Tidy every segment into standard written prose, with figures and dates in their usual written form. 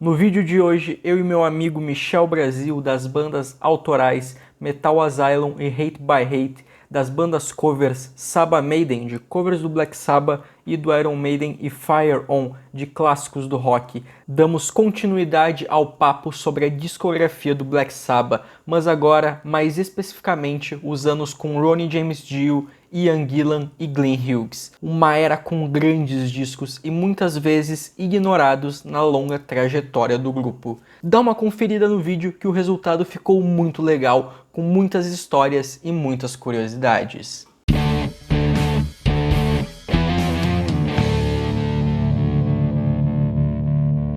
No vídeo de hoje, eu e meu amigo Michel Brasil, das bandas autorais Metal Asylum e Hate by Hate, das bandas covers Saba Maiden, de covers do Black Sabbath e do Iron Maiden, e Fire On, de clássicos do rock, damos continuidade ao papo sobre a discografia do Black Sabbath, mas agora, mais especificamente, os anos com Ronnie James Dio, Ian Gillan e Glenn Hughes. Uma era com grandes discos e muitas vezes ignorados na longa trajetória do grupo. Dá uma conferida no vídeo que o resultado ficou muito legal, com muitas histórias e muitas curiosidades.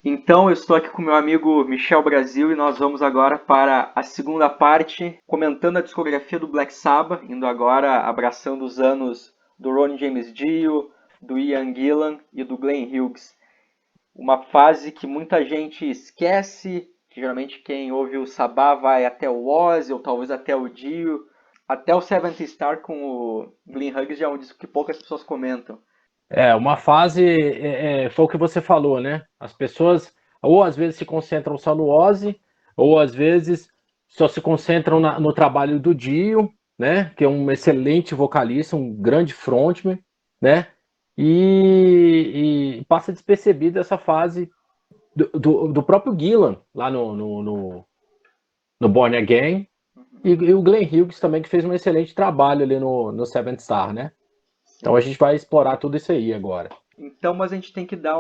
Então, eu estou aqui com meu amigo Michel Brasil e nós vamos agora para a segunda parte, comentando a discografia do Black Sabbath, indo agora abraçando os anos do Ronnie James Dio, do Ian Gillan e do Glenn Hughes. Uma fase que muita gente esquece, que geralmente quem ouve o Sabbath vai até o Ozzy ou talvez até o Dio, até o Seventh Star com o Glenn Hughes já é um disco que poucas pessoas comentam. Uma fase, foi o que você falou, né? As pessoas ou às vezes se concentram só no Ozzy, ou às vezes só se concentram no trabalho do Dio, né? Que é um excelente vocalista, um grande frontman, né? E passa despercebida essa fase do próprio Gillan, lá no Born Again, e o Glenn Hughes também, que fez um excelente trabalho ali no Seventh Star, né? Então a Sim. gente vai explorar tudo isso aí agora. Então, mas a gente tem que dar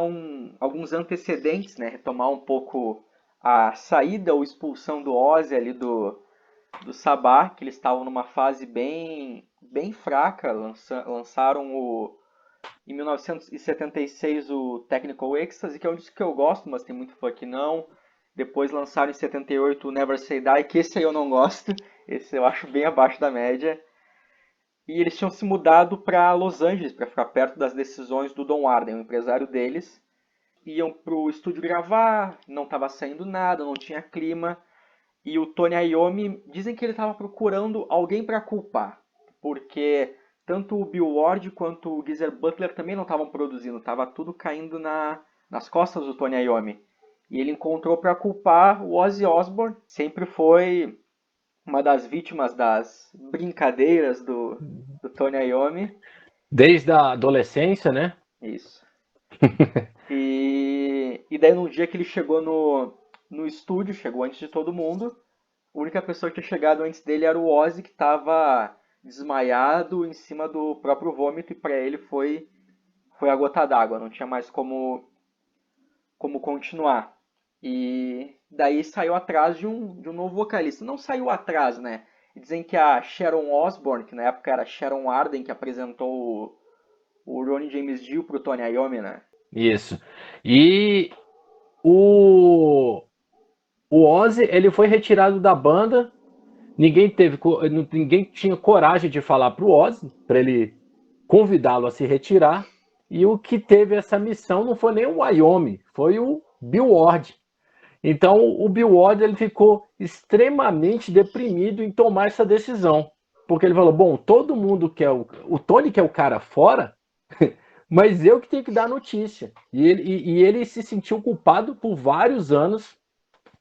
alguns antecedentes, né? Retomar um pouco a saída ou expulsão do Ozzy ali do Sabá, que eles estavam numa fase bem fraca. Lançaram em 1976 o Technical Ecstasy, que é um disco que eu gosto, mas tem muito fã que não. Depois lançaram em 78 o Never Say Die, que esse aí eu não gosto. Esse eu acho bem abaixo da média. E eles tinham se mudado para Los Angeles para ficar perto das decisões do Don Arden, o empresário deles. Iam pro estúdio gravar, não estava saindo nada, não tinha clima. E o Tony Iommi dizem que ele estava procurando alguém para culpar, porque tanto o Bill Ward quanto o Geezer Butler também não estavam produzindo, estava tudo caindo nas costas do Tony Iommi. E ele encontrou para culpar o Ozzy Osbourne, sempre foi uma das vítimas das brincadeiras do Tony Iommi. Desde a adolescência, né? Isso. E daí num dia que ele chegou no estúdio, chegou antes de todo mundo, a única pessoa que tinha chegado antes dele era o Ozzy, que estava desmaiado em cima do próprio vômito, e para ele foi a gota d'água, não tinha mais como continuar. E daí saiu atrás de um novo vocalista. Não saiu atrás, né? Dizem que a Sharon Osbourne, que na época era Sharon Arden, que apresentou o Ronnie James Dio pro Tony Iommi, né? Isso. E o, o Ozzy, ele foi retirado da banda. Ninguém tinha coragem de falar pro Ozzy, para ele convidá-lo a se retirar. E o que teve essa missão não foi nem o Wyoming, foi o Bill Ward. Então o Bill Ward ele ficou extremamente deprimido em tomar essa decisão. Porque ele falou: bom, todo mundo quer o Tony quer o cara fora, mas eu que tenho que dar notícia. E ele se sentiu culpado por vários anos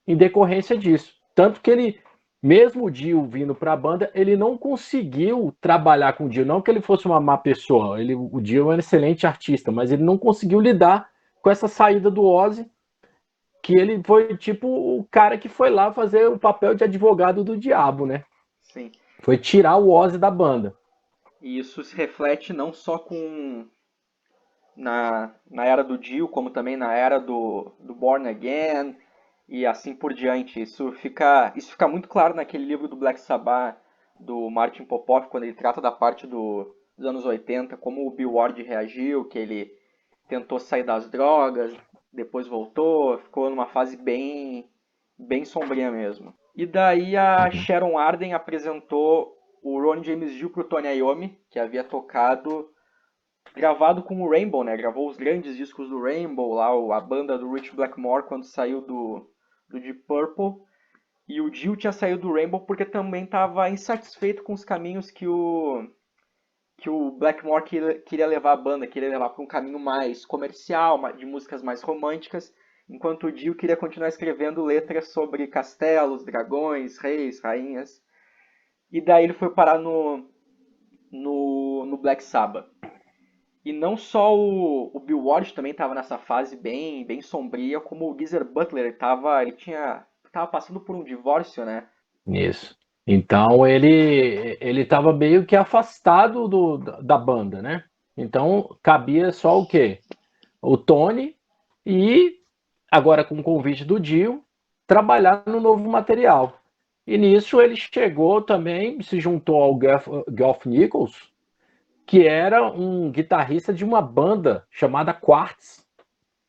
em decorrência disso. Tanto que ele, mesmo o Dio vindo para a banda, ele não conseguiu trabalhar com o Dio. Não que ele fosse uma má pessoa, o Dio é um excelente artista, mas ele não conseguiu lidar com essa saída do Ozzy, que ele foi tipo o cara que foi lá fazer o papel de advogado do diabo, né? Sim. Foi tirar o Ozzy da banda. E isso se reflete não só na era do Dio, como também na era do Born Again e assim por diante. Isso fica muito claro naquele livro do Black Sabbath, do Martin Popoff, quando ele trata da parte dos anos 80, como o Bill Ward reagiu, que ele tentou sair das drogas, depois voltou, ficou numa fase bem sombria mesmo. E daí a Uhum. Sharon Arden apresentou o Ron James Dio pro Tony Iommi, que havia gravado com o Rainbow, né? Gravou os grandes discos do Rainbow, lá a banda do Rich Blackmore quando saiu do Deep Purple. E o Dio tinha saído do Rainbow porque também estava insatisfeito com os caminhos que o Blackmore queria levar a banda, queria levar para um caminho mais comercial, de músicas mais românticas. enquanto o Dio queria continuar escrevendo letras sobre castelos, dragões, reis, rainhas. E daí ele foi parar no Black Sabbath. E não só o Bill Ward também estava nessa fase bem sombria, como o Geezer Butler, ele tava passando por um divórcio, né? Isso. Então ele estava meio que afastado da banda, né? Então cabia só o quê? O Tony e, agora com o convite do Dio, trabalhar no novo material. E nisso ele chegou também, se juntou ao Geoff Nichols, que era um guitarrista de uma banda chamada Quartz,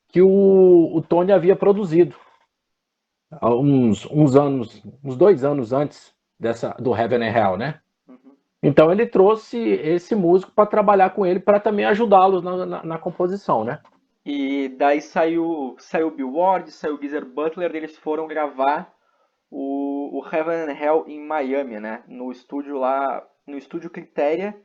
que o Tony havia produzido há uns anos, uns 2 anos antes do Heaven and Hell, né? Uhum. Então ele trouxe esse músico para trabalhar com ele, para também ajudá-los na composição, né? E daí saiu o Bill Ward, saiu o Geezer Butler, eles foram gravar o Heaven and Hell em Miami, né? No estúdio lá, no estúdio Criteria,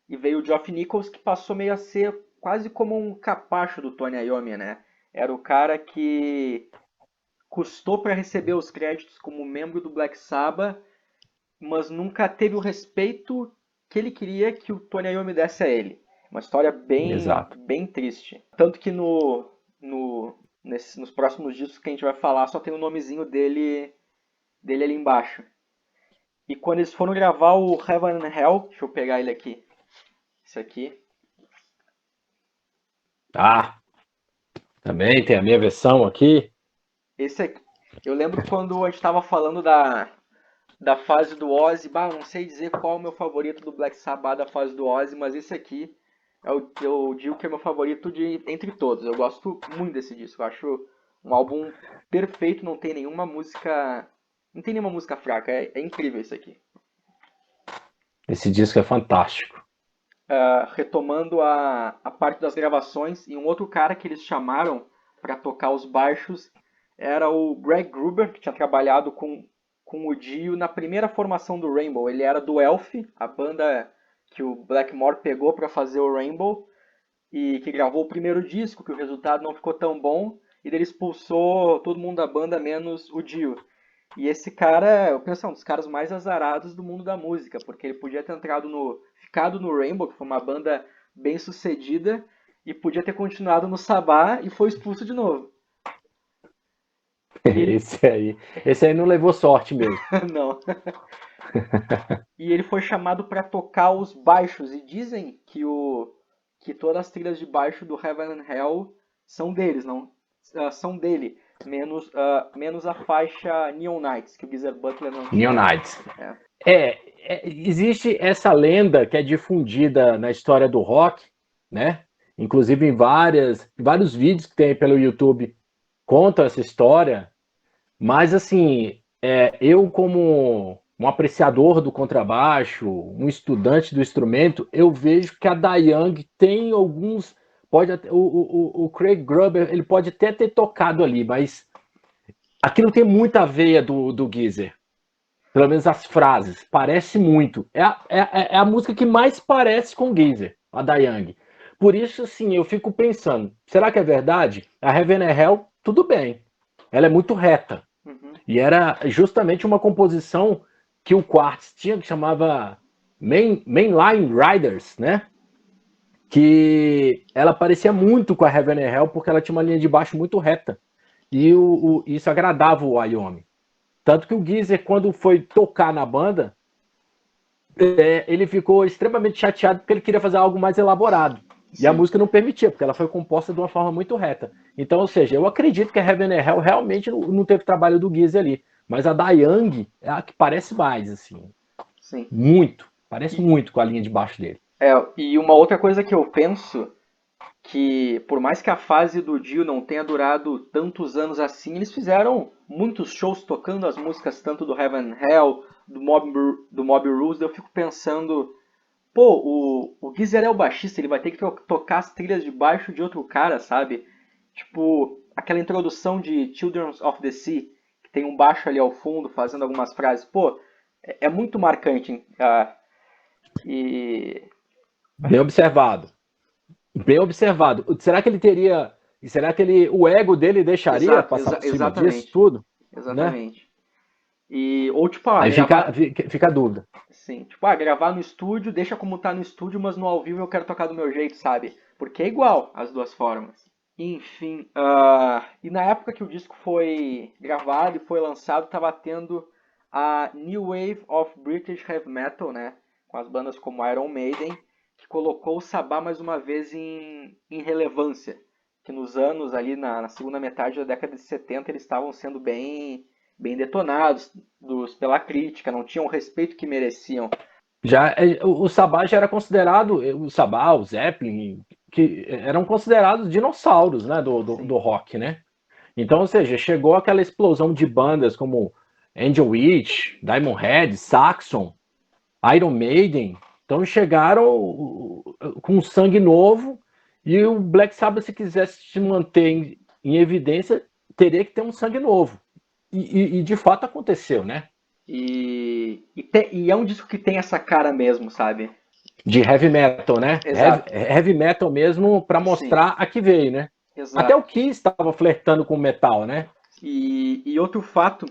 e veio o Geoff Nichols, que passou meio a ser quase como um capacho do Tony Iommi, né? Era o cara que custou para receber os créditos como membro do Black Sabbath, mas nunca teve o respeito que ele queria que o Tony Iommi desse a ele. Uma história Exato. bem triste. Tanto que nos próximos discos que a gente vai falar só tem o nomezinho dele ali embaixo. E quando eles foram gravar o Heaven and Hell, deixa eu pegar ele aqui. Esse aqui. Ah, também tem a minha versão aqui. Esse aqui. Eu lembro quando a gente estava falando da fase do Ozzy. Bah, não sei dizer qual é o meu favorito do Black Sabbath da fase do Ozzy, mas esse aqui eu digo que é meu favorito entre todos. Eu gosto muito desse disco. Eu acho um álbum perfeito, não tem nenhuma música. Não tem nenhuma música fraca. É incrível isso aqui. Esse disco é fantástico. Retomando a parte das gravações, e um outro cara que eles chamaram para tocar os baixos era o Greg Gruber, que tinha trabalhado com o Dio na primeira formação do Rainbow. Ele era do Elf, a banda que o Blackmore pegou para fazer o Rainbow, e que gravou o primeiro disco, que o resultado não ficou tão bom, e ele expulsou todo mundo da banda, menos o Dio. E esse cara, eu penso, é um dos caras mais azarados do mundo da música, porque ele podia ter ficado no Rainbow, que foi uma banda bem sucedida, e podia ter continuado no Sabá e foi expulso de novo. E ele, Esse aí não levou sorte mesmo. não. E ele foi chamado para tocar os baixos, e dizem que todas as trilhas de baixo do Heaven and Hell são deles, não são dele, menos a faixa Neon Nights, que o Geezer Butler não Neon tinha. Nights. Existe essa lenda que é difundida na história do rock, né? Inclusive em vários vídeos que tem pelo YouTube contam essa história, mas assim, eu como um apreciador do contrabaixo, um estudante do instrumento, eu vejo que a Diane tem alguns, o Craig Gruber, ele pode até ter tocado ali, mas aquilo tem muita veia do Geezer. Pelo menos as frases, parece muito. É a música que mais parece com Geezer, a da Young. Por isso, assim, eu fico pensando, será que é verdade? A Heaven and Hell, tudo bem. Ela é muito reta. Uhum. E era justamente uma composição que o Quartz tinha, que chamava Mainline Riders, né? Que ela parecia muito com a Heaven and Hell, porque ela tinha uma linha de baixo muito reta. E isso agradava o Iommi. Tanto que o Geezer, quando foi tocar na banda, ele ficou extremamente chateado porque ele queria fazer algo mais elaborado. Sim. E a música não permitia, porque ela foi composta de uma forma muito reta. Então, ou seja, eu acredito que a Heaven and Hell realmente não teve trabalho do Geezer ali. Mas a da Young é a que parece mais, assim. Sim. Muito. Parece muito com a linha de baixo dele. E uma outra coisa que eu penso, que por mais que a fase do Dio não tenha durado tantos anos assim, eles fizeram muitos shows tocando as músicas tanto do Heaven and Hell, do Mob Rules. Eu fico pensando, pô, o Geezer é o baixista, ele vai ter que tocar as trilhas de baixo de outro cara, sabe? Tipo, aquela introdução de Children of the Sea, que tem um baixo ali ao fundo fazendo algumas frases. Pô, é muito marcante. Bem observado. Bem observado. Será que ele teria E será que o ego dele deixaria passar por cima disso Exatamente. tudo? Né? Exatamente. Ou tipo, Aí gravar. fica a dúvida. Sim, tipo, gravar no estúdio, deixa como tá no estúdio, mas no ao vivo eu quero tocar do meu jeito, sabe? Porque é igual as duas formas. Enfim, e na época que o disco foi gravado e foi lançado, tava tendo a New Wave of British Heavy Metal, né? Com as bandas como Iron Maiden, que colocou o Sabá mais uma vez em relevância. Que nos anos ali, na segunda metade da década de 70, eles estavam sendo bem detonados pela crítica, não tinham o respeito que mereciam. O Sabá já era considerado, o Sabá, o Zeppelin, que eram considerados dinossauros, né, do rock, né? Então, ou seja, chegou aquela explosão de bandas como Angel Witch, Diamond Head, Saxon, Iron Maiden. Então chegaram com sangue novo e o Black Sabbath, se quisesse se manter em evidência, teria que ter um sangue novo. E de fato aconteceu, né? E é um disco que tem essa cara mesmo, sabe? De heavy metal, né? Exato. Heavy metal mesmo para Sim, mostrar a que veio, né? Até o exato. Kiss estava flertando com metal, né? E outro fato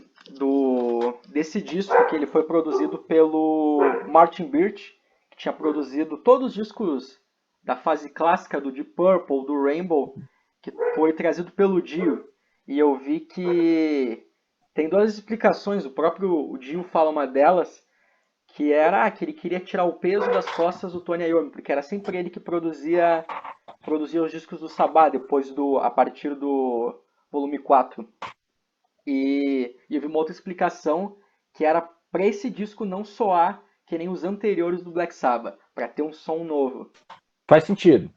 desse disco, que ele foi produzido pelo Martin Birch, que tinha produzido todos os discos da fase clássica do Deep Purple, do Rainbow, que foi trazido pelo Dio. E eu vi que tem duas explicações. O próprio Dio fala uma delas, que era que ele queria tirar o peso das costas do Tony Iommi, porque era sempre ele que produzia os discos do Sabá a partir do volume 4. E eu vi uma outra explicação que era para esse disco não soar que nem os anteriores do Black Sabbath, para ter um som novo. Faz sentido.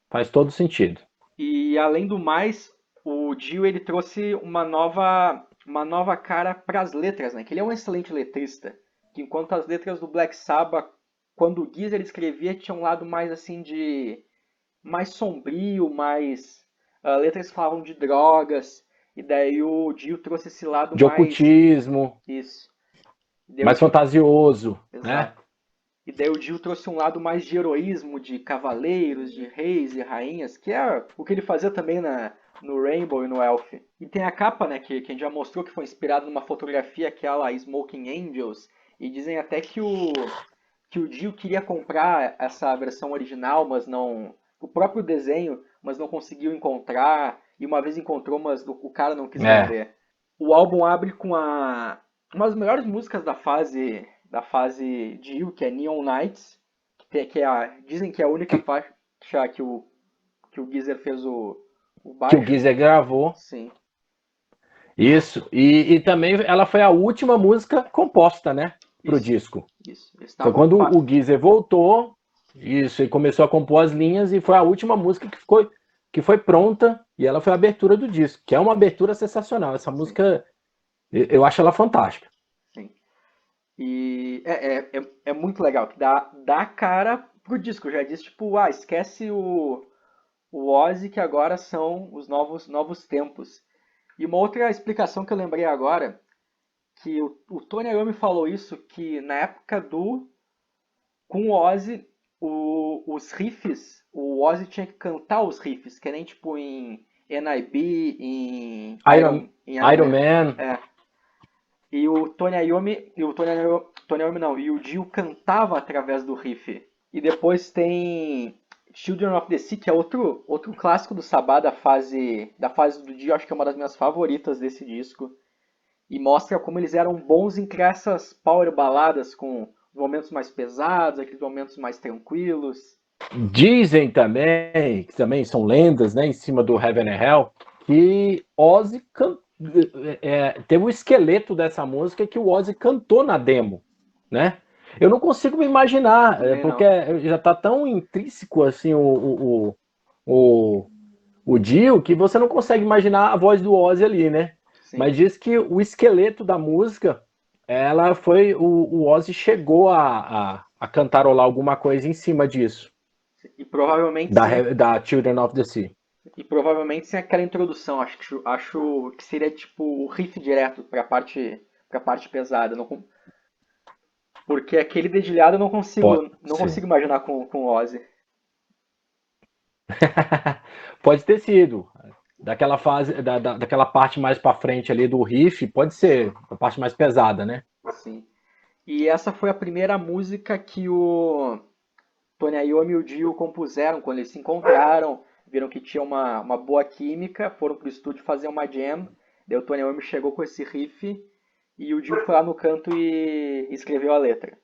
Faz todo sentido. E além do mais, o Dio ele trouxe uma nova cara para as letras, né? Que ele é um excelente letrista. Que enquanto as letras do Black Sabbath, quando o Geezer escrevia, tinha um lado mais assim de mais sombrio, mais letras que falavam de drogas. E daí o Dio trouxe esse lado De mais ocultismo, isso. E daí o mais Dio, fantasioso, né? exato. E daí o Dio trouxe um lado mais de heroísmo, de cavaleiros, de reis e rainhas, que é o que ele fazia também no Rainbow e no Elf. E tem a capa, né, que a gente já mostrou que foi inspirado numa fotografia, aquela Smoking Angels. E dizem até que o Dio queria comprar essa versão original, mas não. O próprio desenho, mas não conseguiu encontrar. E uma vez encontrou, mas o cara não quis É. vender. O álbum abre com uma das melhores músicas da fase Dio, que é Neon Nights, dizem que é a única Que, faixa que o Geezer fez o que o baixo. Geezer gravou. Sim, Isso. E também ela foi a última música composta, né? Pro isso, disco. isso. Eles Foi estavam. quando o Geezer voltou, isso, e começou a compor as linhas, e foi a última música que foi pronta, e ela foi a abertura do disco, que é uma abertura sensacional. Essa Sim, música, eu acho ela fantástica. sim. E é muito legal, que dá cara pro disco. Já disse, tipo, esquece o Ozzy, que agora são os novos tempos. E uma outra explicação que eu lembrei agora, que o Tony Iommi falou isso, que na época com o Ozzy, os riffs, o Ozzy tinha que cantar os riffs, que nem tipo em NIB, em Iron Iron Man. Man. É. E o Tony Iommi não, e o Dio cantava através do riff. E depois tem Children of the Sea, que é outro clássico do Sabá da fase do Dio, acho que é uma das minhas favoritas desse disco. E mostra como eles eram bons em criar essas power baladas com momentos mais pesados, aqueles momentos mais tranquilos. Dizem também, que também são lendas, né, em cima do Heaven and Hell, que Ozzy teve o esqueleto dessa música que o Ozzy cantou na demo, né? Eu não consigo me imaginar, Também porque não. já está tão intrínseco assim o, o Dio que você não consegue imaginar a voz do Ozzy ali, né? Sim. Mas diz que o esqueleto da música, ela foi o Ozzy chegou a cantarolar alguma coisa em cima disso. E provavelmente sem, Da Children of the Sea. e provavelmente sem aquela introdução. Acho que seria tipo o riff direto para parte pesada. Não, porque aquele dedilhado eu não Pode consigo, não ser. consigo imaginar com o Ozzy. Pode ter sido. daquela fase, daquela parte mais para frente ali do riff, pode ser a parte mais pesada, né? Sim. E essa foi a primeira música que o Tony Iommi e o Dio compuseram quando eles se encontraram, viram que tinha uma boa química, foram pro estúdio fazer uma jam, daí o Tony Iommi chegou com esse riff e o Dio foi lá no canto e escreveu a letra.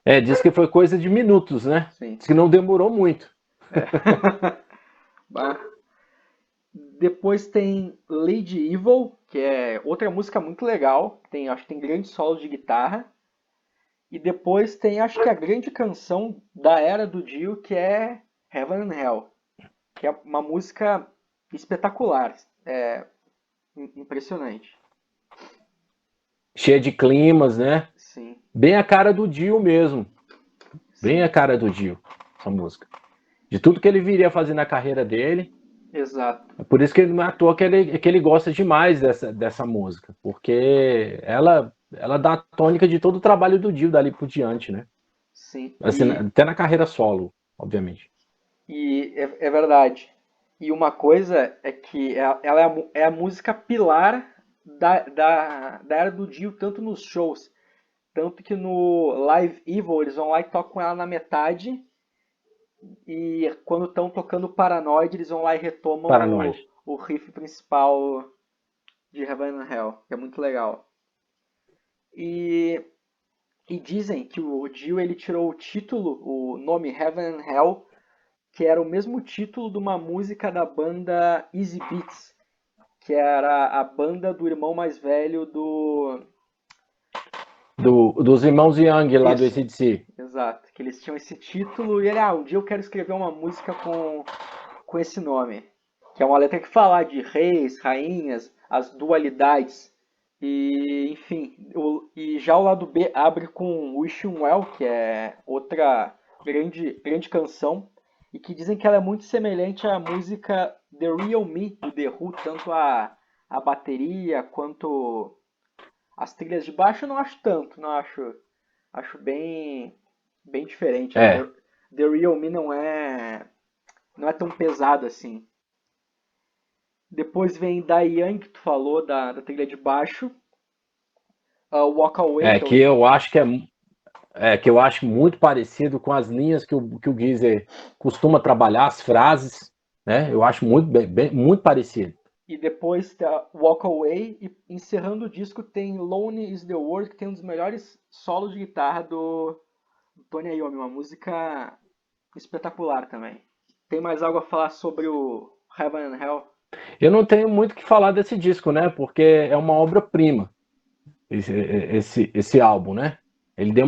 É, diz que foi coisa de minutos, né? Sim. Diz que não demorou muito. É. Bah. Depois tem Lady Evil, que é outra música muito legal, acho que tem grandes solos de guitarra. E depois tem, acho que a grande canção da era do Dio, que é Heaven and Hell, que é uma música espetacular, é impressionante. Cheia de climas, né? Sim, Bem a cara do Dio mesmo. Bem sim, a cara do Dio, essa música. De tudo que ele viria fazer na carreira dele. exato. É por isso que não é à toa que ele gosta demais dessa música. Porque ela dá a tônica de todo o trabalho do Dio dali por diante, né? Sim, Assim, até na carreira solo, obviamente. é verdade. E uma coisa é que ela é a música pilar da era do Dio, tanto nos shows. Tanto que no Live Evil eles vão lá e tocam ela na metade. E quando estão tocando Paranoid, eles vão lá e retomam Paranoide. o riff principal de Heaven and Hell, que é muito legal. E, e dizem que o Dio ele tirou o título, o nome Heaven and Hell, que era o mesmo título de uma música da banda Easy Beats, que era a banda do irmão mais velho do... Dos irmãos Young lá do Isso, AC/DC. exato. Que eles tinham esse título e ele, um dia eu quero escrever uma música com esse nome. Que é uma letra que fala de reis, rainhas, as dualidades. E, enfim, e já o lado B abre com Wishing Well, que é outra grande canção, e que dizem que ela é muito semelhante à música The Real Me, do The Who, tanto a bateria quanto as trilhas de baixo eu não acho tanto, não acho, acho bem diferente. É. The Real Me não é tão pesado assim. Depois vem Diane, que tu falou, da trilha de baixo. Walk Away, É, que eu acho que eu acho muito parecido com as linhas que o Geezer costuma trabalhar, as frases, né? Eu acho muito parecido. e depois tá Walk Away, e encerrando o disco tem Lonely is the World, que tem um dos melhores solos de guitarra do Tony Iommi, uma música espetacular também. Tem mais algo a falar sobre o Heaven and Hell? Eu não tenho muito o que falar desse disco, né? Porque é uma obra-prima esse álbum, né? Ele deu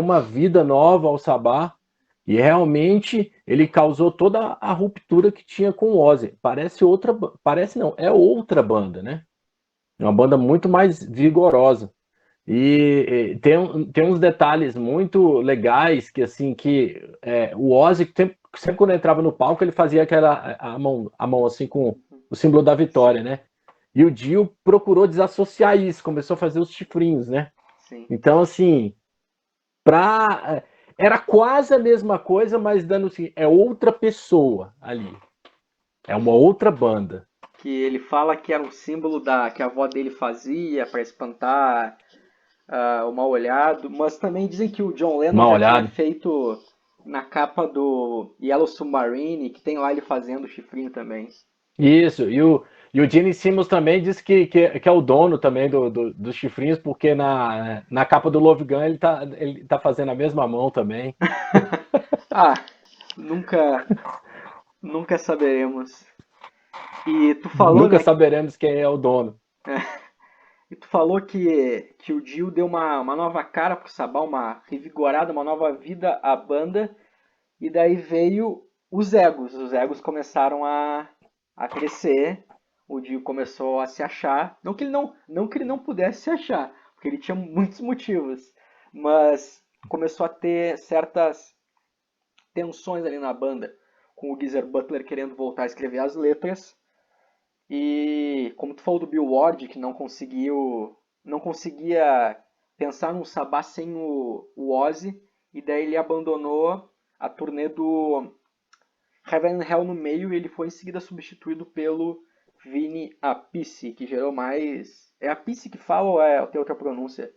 uma vida nova ao Sabá e realmente ele causou toda a ruptura que tinha com o Ozzy. Parece não, é outra banda, né? É uma banda muito mais vigorosa. E tem uns detalhes muito legais que assim o Ozzy sempre quando entrava no palco ele fazia aquela a mão assim com o símbolo da vitória, né? E o Dio procurou desassociar isso, começou a fazer os chifrinhos, né? Sim. Então assim, pra era quase a mesma coisa, mas dando assim, é outra pessoa ali. É uma outra banda. Que ele fala que era um símbolo que a avó dele fazia para espantar o mal-olhado, mas também dizem que o John Lennon Mal já tinha olhado. feito na capa do Yellow Submarine, que tem lá ele fazendo o chifrinho também. Isso, e o Gene Simmons também disse que é o dono também dos chifrinhos, porque na capa do Love Gun ele tá fazendo a mesma mão também. Ah, nunca, nunca saberemos. E tu falou, Nunca né? saberemos quem é o dono. E tu falou que o Dio deu uma nova cara pro Sabá, uma revigorada, uma nova vida à banda. E daí veio os egos. Os egos começaram a crescer. O Dio começou a se achar. Não que ele não pudesse se achar, porque ele tinha muitos motivos. Mas começou a ter certas tensões ali na banda, com o Geezer Butler querendo voltar a escrever as letras. E como tu falou do Bill Ward, que não conseguia pensar num Sabá sem o Ozzy, e daí ele abandonou a turnê Heaven and Hell no meio, e ele foi em seguida substituído pelo Vinny Appice, que gerou mais... É Appice que fala ou tem outra pronúncia?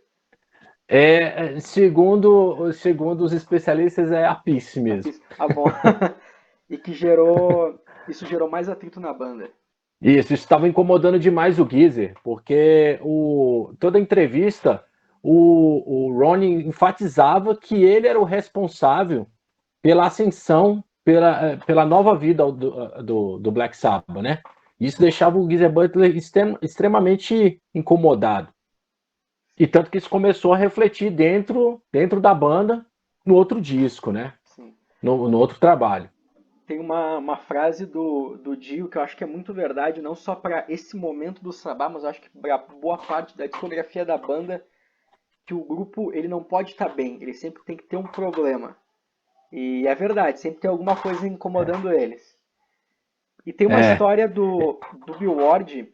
Segundo os especialistas, é a Peace mesmo. Appice. Ah, bom. E que gerou... Isso gerou mais atrito na banda. Isso estava incomodando demais o Geezer, porque toda entrevista o Ronnie enfatizava que ele era o responsável pela ascensão, pela nova vida do Black Sabbath, né? Isso deixava o Geezer Butler extremamente incomodado. E tanto que isso começou a refletir dentro da banda no outro disco, né? Sim. No outro trabalho. Tem uma frase do Dio que eu acho que é muito verdade, não só para esse momento do Sabá, mas eu acho que para boa parte da discografia da banda, que o grupo ele não pode estar bem, ele sempre tem que ter um problema. E é verdade, sempre tem alguma coisa incomodando eles. E tem uma É, história do Bill Ward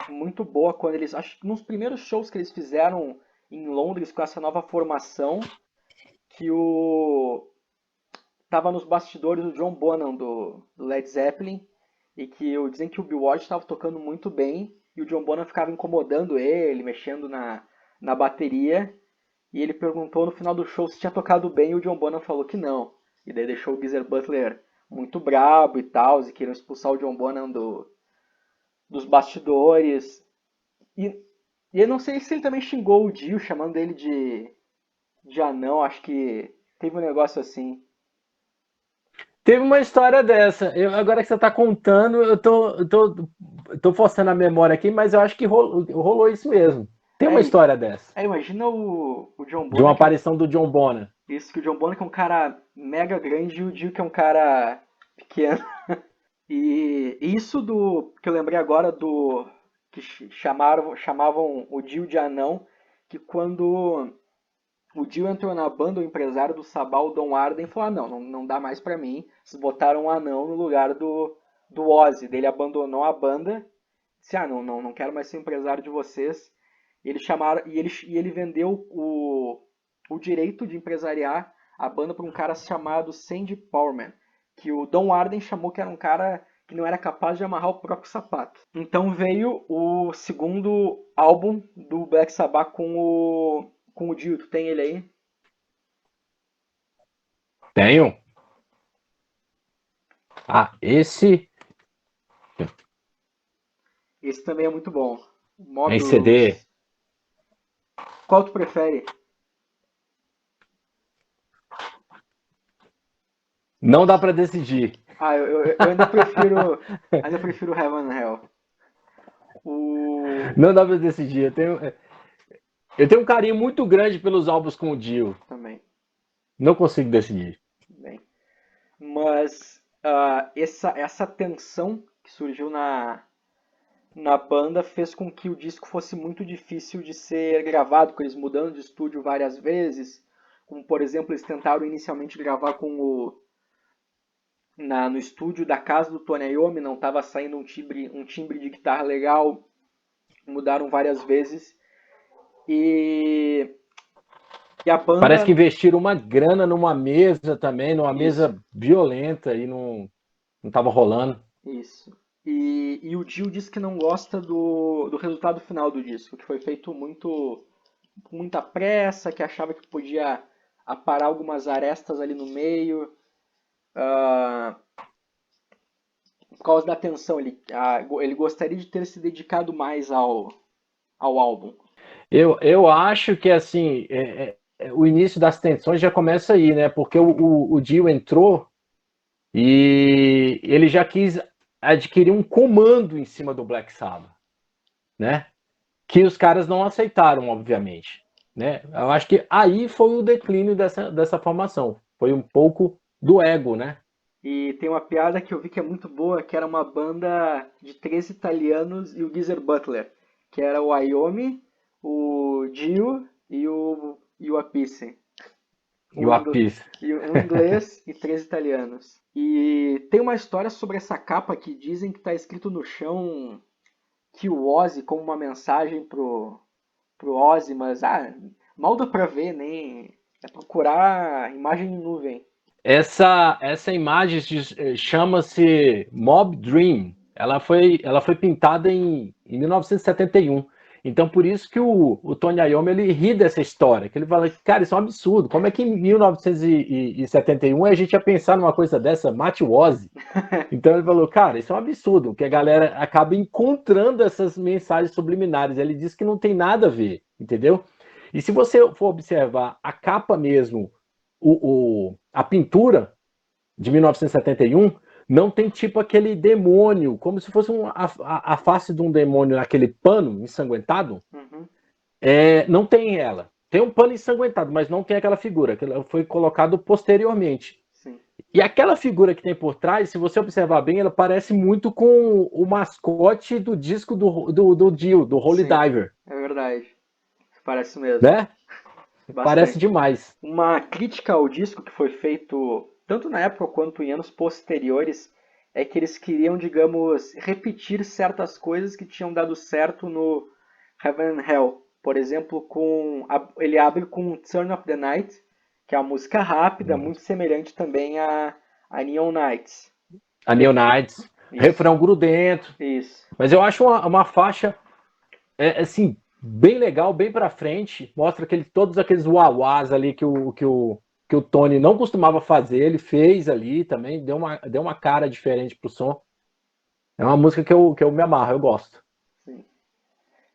muito boa quando eles, acho que nos primeiros shows que eles fizeram em Londres com essa nova formação, que o tava nos bastidores o John Bonham do Led Zeppelin e que dizem que o Bill Ward estava tocando muito bem e o John Bonham ficava incomodando ele, mexendo na bateria e ele perguntou no final do show se tinha tocado bem e o John Bonham falou que não. E daí deixou o Geezer Butler muito brabo e tal, e queriam expulsar o John Bonham dos bastidores. E, e eu não sei se ele também xingou o Dio, chamando ele de anão, acho que teve um negócio assim. teve uma história dessa. Agora que você está contando, tô forçando a memória aqui, mas eu acho que rolou isso mesmo. Tem uma É, história dessa. imagina o John De uma Bonham, aparição do John Bonham. isso, que o John Bonham que é um cara mega grande e o Dio que é um cara pequeno. E isso que eu lembrei agora que chamavam o Dio de anão, que quando o Dio entrou na banda, o empresário do Sabá, o Don Arden, falou: não dá mais pra mim. Vocês botaram um anão no lugar do Ozzy. Daí ele abandonou a banda, disse: não quero mais ser empresário de vocês. E eles chamaram, e ele vendeu o direito de empresariar a banda para um cara chamado Sandy Powerman, que o Don Arden chamou que era um cara que não era capaz de amarrar o próprio sapato. Então veio o segundo álbum do Black Sabbath com o Dio. Tu tem ele aí? Tenho. Ah, esse Esse também é muito bom. em CD. Mobius. Qual tu prefere? Não dá para decidir. Ah, eu ainda prefiro Heaven and Hell. O Não dá para decidir. Eu tenho um carinho muito grande pelos álbuns com o Dio. também, Não consigo decidir. bem. Mas essa tensão que surgiu na banda fez com que o disco fosse muito difícil de ser gravado, com eles mudando de estúdio várias vezes. Como, por exemplo, eles tentaram inicialmente gravar no estúdio da casa do Tony Iommi, não estava saindo um timbre de guitarra legal, mudaram várias vezes. E, e a Parece que banda. investiram uma grana numa mesa também, numa Isso, mesa violenta e não tava rolando. isso. E o Dio disse que não gosta do resultado final do disco, que foi feito com muita pressa, que achava que podia aparar algumas arestas ali no meio, ah, por causa da tensão. Ele gostaria de ter se dedicado mais ao álbum. Eu acho que assim, o início das tensões já começa aí, né? Porque o Dio entrou e ele já quis adquirir um comando em cima do Black Sabbath, né? Que os caras não aceitaram, obviamente, né? Eu acho que aí foi o declínio dessa formação. Foi um pouco do ego, né? E tem uma piada que eu vi que é muito boa, que era uma banda de três italianos e o Geezer Butler, que era o Iommi, o Dio e o Appice. E o Apis. Um inglês e três italianos. E tem uma história sobre essa capa que dizem que está escrito no chão que o Ozzy, como uma mensagem pro Ozzy, mas mal dá pra ver, nem é procurar imagem em nuvem. Essa imagem chama-se Mob Dream. Ela foi pintada em 1971. Então, por isso que o Tony Iommi ele ri dessa história. Que ele fala, cara, isso é um absurdo. Como é que em 1971 a gente ia pensar numa coisa dessa? Mate o Ozzy. Então ele falou, cara, isso é um absurdo, que a galera acaba encontrando essas mensagens subliminares. Ele diz que não tem nada a ver, entendeu? E se você for observar a capa mesmo, a pintura de 1971, não tem tipo aquele demônio, como se fosse a face de um demônio naquele pano ensanguentado. Uhum, Não tem ela. Tem um pano ensanguentado, mas não tem aquela figura, que foi colocado posteriormente. sim, E aquela figura que tem por trás, se você observar bem, ela parece muito com o mascote do disco do Dio, do Holy sim, Diver, é verdade. Parece mesmo. né? Parece Bastante. demais. Uma crítica ao disco que foi feito tanto na época quanto em anos posteriores é que eles queriam, digamos, repetir certas coisas que tinham dado certo no Heaven and Hell. Por exemplo, ele abre com Turn of the Night, que é uma música rápida, muito semelhante também a Neon Nights. A De- Neonites, Isso, refrão grudento. isso. Mas eu acho uma faixa, assim, bem legal, bem pra frente. Mostra todos aqueles uauás ali que o Tony não costumava fazer. Ele fez ali também, deu uma cara diferente pro som. É uma música que eu me amarro, eu gosto. Sim.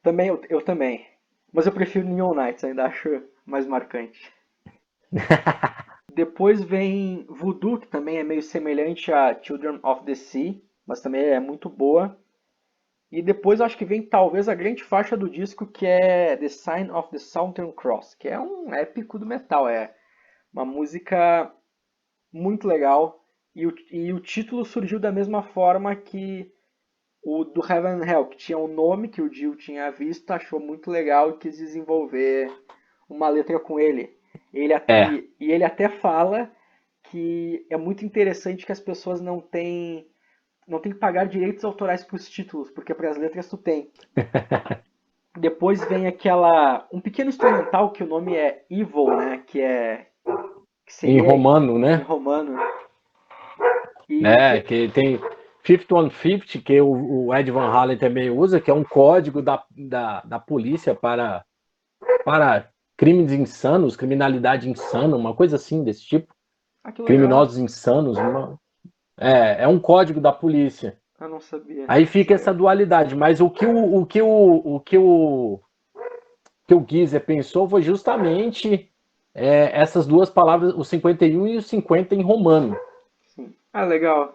Também, eu também. Mas eu prefiro Neon Nights, ainda acho mais marcante. Depois vem Voodoo, que também é meio semelhante a Children of the Sea, mas também é muito boa. E depois acho que vem talvez a grande faixa do disco, que é The Sign of the Southern Cross, que é um épico do metal, é uma música muito legal. E o título surgiu da mesma forma que o do Heaven and Hell, que tinha um nome que o Dio tinha visto, achou muito legal e quis desenvolver uma letra com ele. É. E ele até fala que é muito interessante que as pessoas não têm que pagar direitos autorais para os títulos, porque para as letras tu tem. Depois vem um pequeno instrumental que o nome é Evil, né, que Em seria romano, em né? romano. E que Que tem 5150, que o Ed Van Halen também usa, que é um código da polícia para crimes insanos, criminalidade insana, uma coisa assim desse tipo. que legal. Criminosos insanos. É um código da polícia. Eu não sabia. Aí Não fica essa sabia. dualidade, mas o que o Geezer pensou foi justamente essas duas palavras, o 51 e o 50 em romano, Sim. Legal.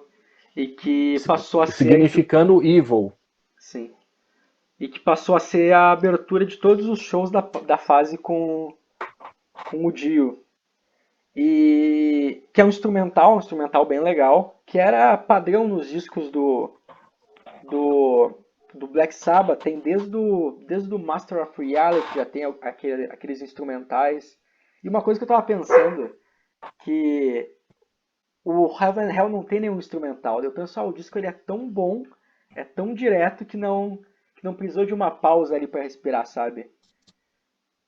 E que passou a ser significando evil. sim. E que passou a ser a abertura de todos os shows da fase com o Dio. E que é um instrumental bem legal, que era padrão nos discos do, do Black Sabbath, tem desde o Master of Reality, já tem aqueles instrumentais. E uma coisa que eu tava pensando, que o Heaven and Hell não tem nenhum instrumental. Eu penso, o disco ele é tão bom, é tão direto que não precisou de uma pausa ali para respirar, sabe?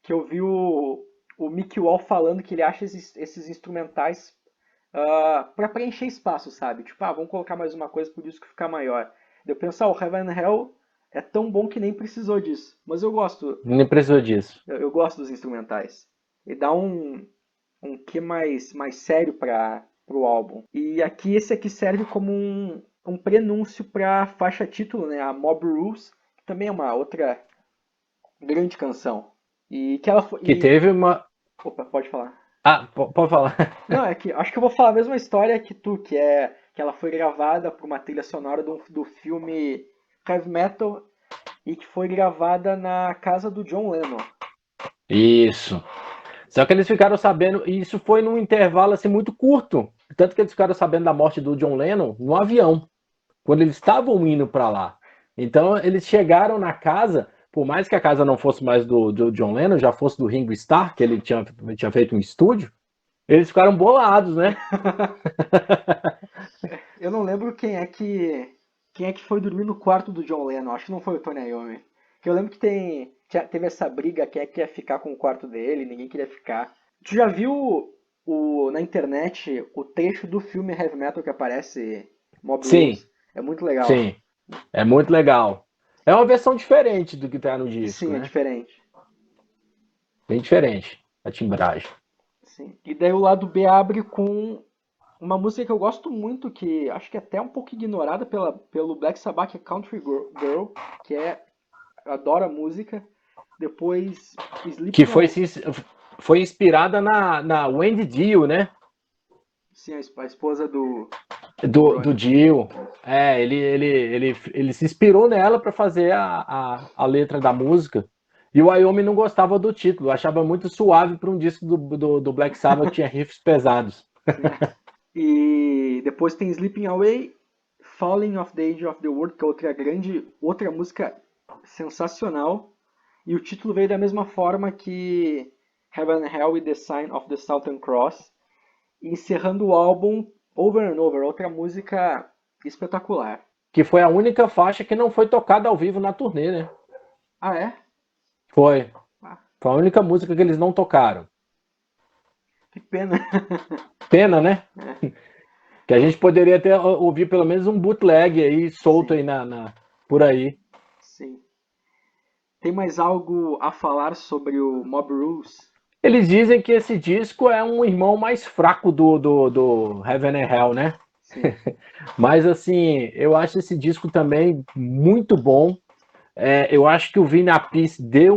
Que eu vi o Mick Wall falando que ele acha esses instrumentais para preencher espaço, sabe? Tipo, vamos colocar mais uma coisa pro disco ficar maior. Eu penso, o Heaven and Hell é tão bom que nem precisou disso. Mas eu gosto, Nem precisou disso. eu gosto dos instrumentais. E dá um quê mais sério para o álbum. E aqui esse aqui serve como um prenúncio para a faixa título, né? A Mob Rules, que também é uma outra grande canção. E que ela foi. Que teve uma. Opa, pode falar. Pode falar. Não, é que acho que eu vou falar a mesma história que tu, que ela foi gravada por uma trilha sonora do filme Heavy Metal e que foi gravada na casa do John Lennon. Isso. Só que eles ficaram sabendo, e isso foi num intervalo assim muito curto. Tanto que eles ficaram sabendo da morte do John Lennon no avião, quando eles estavam indo para lá. Então eles chegaram na casa, por mais que a casa não fosse mais do John Lennon, já fosse do Ringo Starr, que ele tinha feito um estúdio, eles ficaram bolados, né? Eu não lembro quem é que foi dormir no quarto do John Lennon. Acho que não foi o Tony Iommi. Que eu lembro que teve essa briga, quem é que ia ficar com o quarto dele, ninguém queria ficar. Tu já viu na internet o trecho do filme Heavy Metal que aparece Mob Sim, Rules. É muito legal. sim. É muito legal. É uma versão diferente do que tá no disco, Sim, é né? diferente. Bem diferente a timbragem. Sim. E daí o lado B abre com uma música que eu gosto muito, que acho que é até um pouco ignorada pelo Black Sabbath, que é Country Girl, que é, eu adoro a música. Depois Que Sleeping foi, Away, se- foi inspirada na Wendy Dio, né? sim, a esposa do Do Ronnie. Dio. É, ele se inspirou nela para fazer a letra da música. E o Wyoming não gostava do título, achava muito suave para um disco do Black Sabbath que tinha riffs pesados. Sim. E depois tem Sleeping Away, Falling of the Age of the World, que é outra música sensacional. E o título veio da mesma forma que Heaven and Hell e The Sign of the Southern Cross. E encerrando o álbum Over and Over, outra música espetacular. Que foi a única faixa que não foi tocada ao vivo na turnê, né? Ah, é? Foi. Ah, Foi a única música que eles não tocaram. que pena. Pena, né? É, Que a gente poderia ter ouvido pelo menos um bootleg aí, solto sim, aí por aí. sim. Tem mais algo a falar sobre o Mob Rules? Eles dizem que esse disco é um irmão mais fraco do Heaven and Hell, né? Sim, Mas assim, eu acho esse disco também muito bom. Eu acho que o Vinapis deu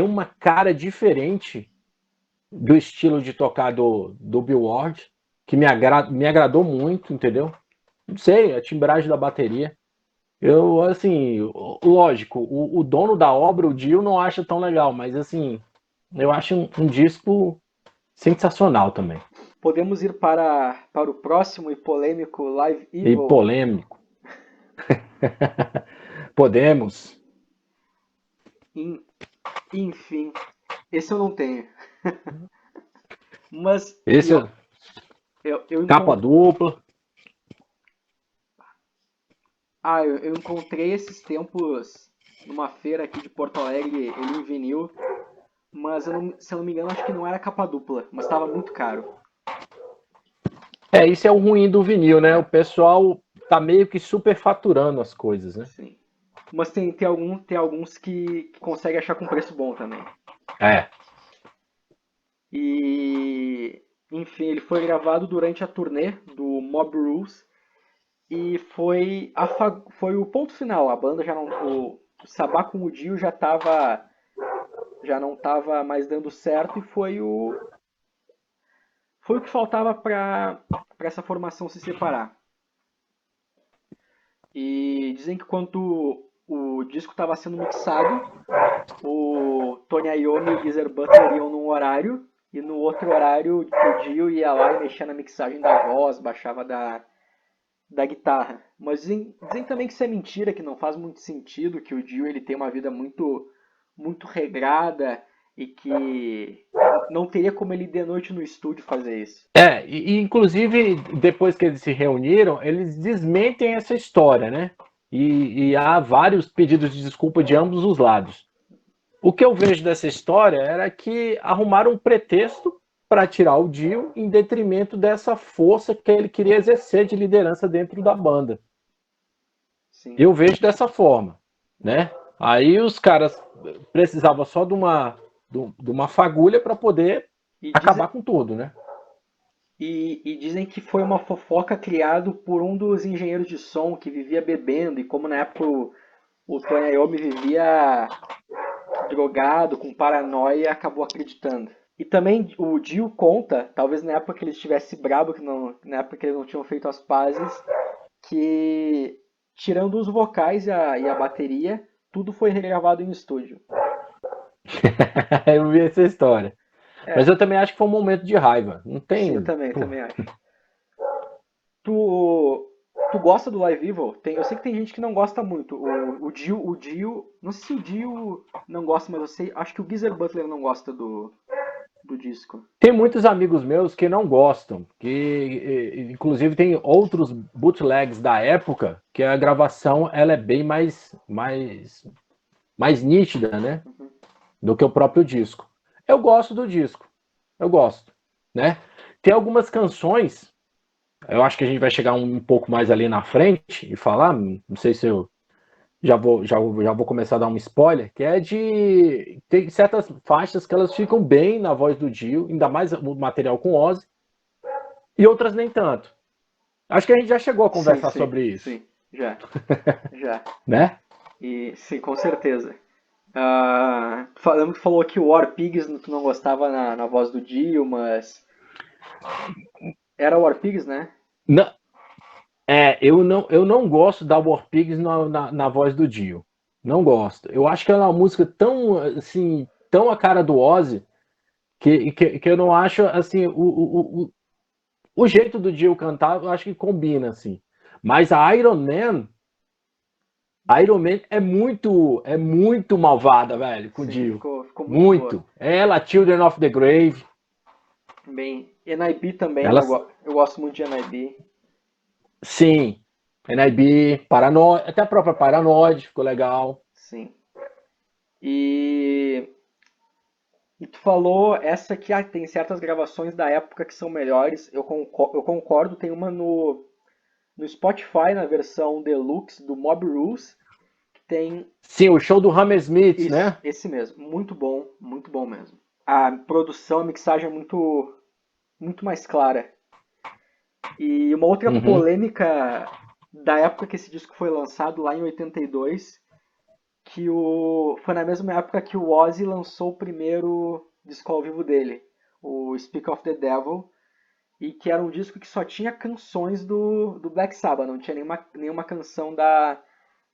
uma cara diferente do estilo de tocar do Bill Ward, que me agradou muito, entendeu? Não sei, a timbragem da bateria. Eu, assim, lógico, o dono da obra, o Dio, não acha tão legal, mas assim, eu acho um disco sensacional também. podemos ir para o próximo e polêmico Live E Evil. polêmico. Podemos. En- Enfim, esse eu não tenho. Mas Esse eu, é eu capa encontrei. dupla. Eu encontrei esses tempos numa feira aqui de Porto Alegre, ele em vinil, mas se eu não me engano, acho que não era capa dupla, mas estava muito caro. Isso é o ruim do vinil, né? O É, pessoal tá meio que superfaturando as coisas, né? sim. Mas tem alguns que conseguem achar com preço bom também. É. E, enfim, ele foi gravado durante a turnê do Mob Rules e foi o ponto final. A banda já não, o Sabá com o Dio já não estava mais dando certo e foi o que faltava para essa formação se separar. E dizem que quando o disco estava sendo mixado, o Tony Iommi e o Geezer Butler iam num horário e no outro horário o Dio ia lá e mexia na mixagem da voz, baixava da guitarra. Mas dizem também que isso é mentira, que não faz muito sentido, que o Dio ele tem uma vida muito regrada e que não teria como ele de noite no estúdio fazer isso. Inclusive, depois que eles se reuniram, eles desmentem essa história, né? E há vários pedidos de desculpa de ambos os lados. O que eu vejo dessa história era que arrumaram um pretexto para tirar o Dio em detrimento dessa força que ele queria exercer de liderança dentro da banda. Sim. Eu vejo dessa forma, né? Aí os caras precisavam só de uma fagulha para poder E dizem, acabar com tudo, né? e dizem que foi uma fofoca criada por um dos engenheiros de som que vivia bebendo, e como na época o Tony Iommi vivia drogado, com paranoia, acabou acreditando. E também o Dio conta, talvez na época que ele estivesse brabo, na época que eles não tinham feito as pazes, que tirando os vocais e a bateria, tudo foi regravado em estúdio. Eu vi essa história. Mas É, eu também acho que foi um momento de raiva. Não sim, eu tem. também acho. Tu gosta do Live Evil? Eu sei que tem gente que não gosta muito. O Dio, não sei se o Dio não gosta, mas acho que o Geezer Butler não gosta do disco. Tem muitos amigos meus que não gostam, que inclusive tem outros bootlegs da época que a gravação ela é bem mais nítida, né, Uhum. do que o próprio disco. Eu gosto do disco, eu gosto, né? tem algumas canções, eu acho que a gente vai chegar um pouco mais ali na frente e falar, não sei se eu já vou começar a dar um spoiler, que é de tem certas faixas que elas ficam bem na voz do Dio, ainda mais o material com Ozzy, e outras nem tanto. Acho que a gente já chegou a Sim, conversar sim, sobre isso, sim. Já, já. né? E sim, com certeza. Falando que falou que o War Pigs tu não gostava na voz do Dio, mas era War Pigs, né? Não, eu não gosto da War Pigs na voz do Dio. Não gosto. Eu acho que ela é uma música tão, assim, tão a cara do Ozzy, que eu não acho, assim, o jeito do Dio cantar, eu acho que combina, assim. Mas a Iron Man é muito malvada, velho, com o Sim, Dio. ficou muito boa. Muito. Ela, Children of the Grave, Bem, NIB também, ela, eu gosto muito de NIB. sim. NIB, Paranoid, até a própria Paranoid ficou legal. Sim. E, e tu falou essa que tem certas gravações da época que são melhores. Eu concordo, tem uma no Spotify, na versão deluxe do Mob Rules, que tem Sim, o show do Hammersmith, isso, né? esse mesmo. Muito bom mesmo. A produção, a mixagem é muito mais clara. E uma outra Uhum. polêmica da época que esse disco foi lançado, lá em 82, foi na mesma época que o Ozzy lançou o primeiro disco ao vivo dele, o Speak of the Devil, e que era um disco que só tinha canções do Black Sabbath, não tinha nenhuma canção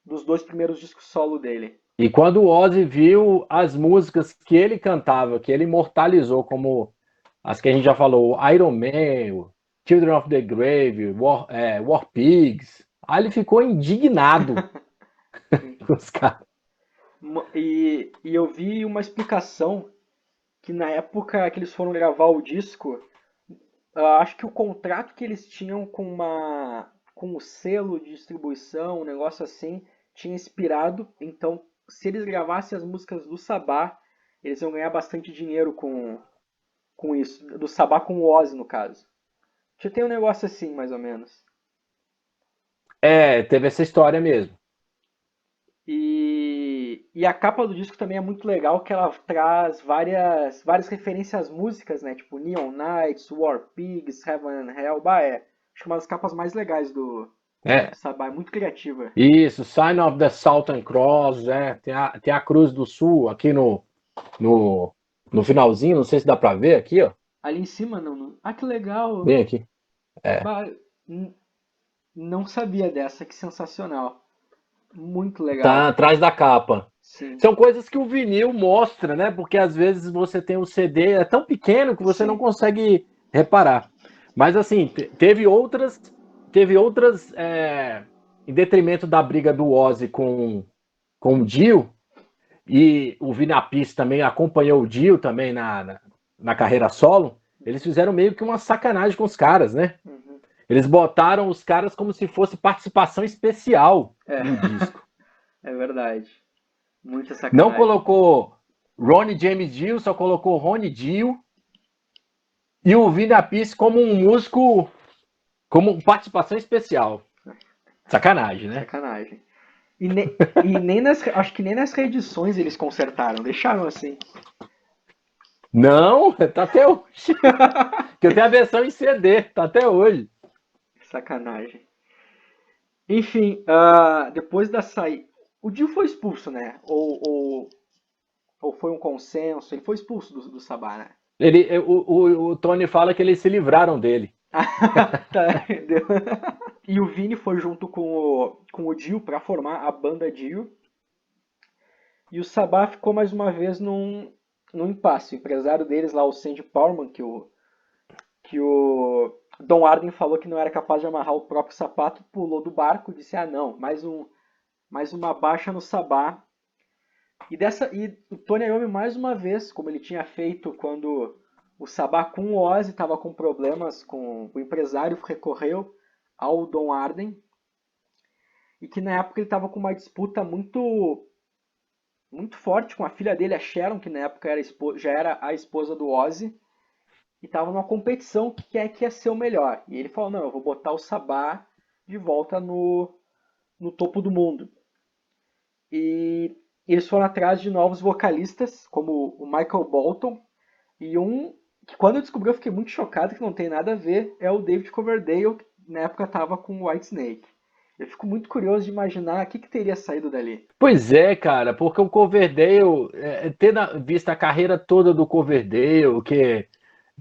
dos dois primeiros discos solo dele. E quando o Ozzy viu as músicas que ele cantava, que ele imortalizou, como as que a gente já falou, Iron Man, Children of the Grave, War Pigs, aí ele ficou indignado Sim. com os caras. E eu vi uma explicação que na época que eles foram gravar o disco, acho que o contrato que eles tinham com o selo de distribuição, um negócio assim, tinha expirado. Então, se eles gravassem as músicas do Sabá, eles iam ganhar bastante dinheiro com isso. Do Sabá com o Ozzy, no caso. Já tem um negócio assim, mais ou menos. Teve essa história mesmo. E a capa do disco também é muito legal, que ela traz várias referências às músicas, né? Tipo Neon Knights, War Pigs, Heaven and Hell. Bah, acho que uma das capas mais legais do É, Sabá. É muito criativa. isso, Sign of the Southern Cross, tem a Cruz do Sul aqui no, no finalzinho, não sei se dá pra ver aqui, ó, Ali em cima, não. Ah, que legal! bem aqui. É. Bah, não sabia dessa, que sensacional. Muito legal. Tá atrás da capa. Sim, São coisas que o vinil mostra, né? Porque às vezes você tem um CD é tão pequeno que você não sim. consegue reparar. Mas assim, teve outras em detrimento da briga do Ozzy com o Dio, e o Vini Appice também acompanhou o Dio também na carreira solo. Eles fizeram meio que uma sacanagem com os caras, né? Uhum. Eles botaram os caras como se fosse participação especial É, no disco. é verdade. Muita Não sacanagem. colocou Ronnie James Dio, só colocou Ronnie Dio e o Vini Appice como um músico, como participação especial. Sacanagem, né? Sacanagem. Acho que nem nas reedições eles consertaram, deixaram assim. Não, tá até hoje. Que eu tenho a versão em CD, tá até hoje. Sacanagem. Enfim, depois da saída. O Dio foi expulso, né? Ou foi um consenso? Ele foi expulso do Sabá, né? O Tony fala que eles se livraram dele. Tá, deu. E o Vini foi junto com o Dio para formar a banda Dio. E o Sabá ficou mais uma vez num impasse. O empresário deles lá, o Sandy Palman, que o Don Arden falou que não era capaz de amarrar o próprio sapato, pulou do barco e disse: Ah, não, mais uma baixa no Sabá. E o Tony Iommi, mais uma vez, como ele tinha feito quando o Sabá com o Ozzy estava com problemas com o empresário, recorreu ao Don Arden. E que na época ele estava com uma disputa muito forte com a filha dele, a Sharon, que na época já era a esposa do Ozzy. e tava numa competição que é que ia ser o melhor. E ele falou, não, eu vou botar o Sabá de volta no topo do mundo. E eles foram atrás de novos vocalistas, como o Michael Bolton, e um que quando eu descobri eu fiquei muito chocado, que não tem nada a ver, é o David Coverdale, que na época estava com o Whitesnake. Eu fico muito curioso de imaginar o que teria saído dali. Pois é, cara, porque o Coverdale, tendo visto a carreira toda do Coverdale, que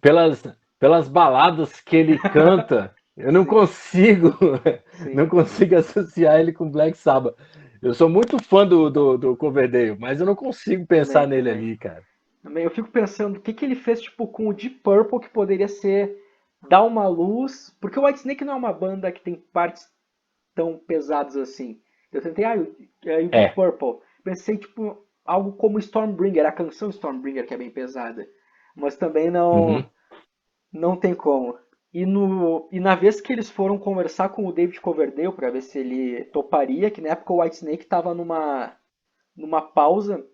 pelas, pelas baladas que ele canta, eu não Sim, consigo, não sim, consigo associar ele com Black Sabbath. Eu sou muito fã do Coverdale, mas eu não consigo pensar também, nele também. ali, cara. Também eu fico pensando o que ele fez tipo com o Deep Purple que poderia ser dar uma luz, porque o Whitesnake não é uma banda que tem partes tão pesadas assim. Eu tentei, o Deep É. Purple, pensei tipo algo como Stormbringer, a canção Stormbringer que é bem pesada, mas também Uhum. não tem como. E na vez que eles foram conversar com o David Coverdale para ver se ele toparia, que na época o Whitesnake estava numa pausa,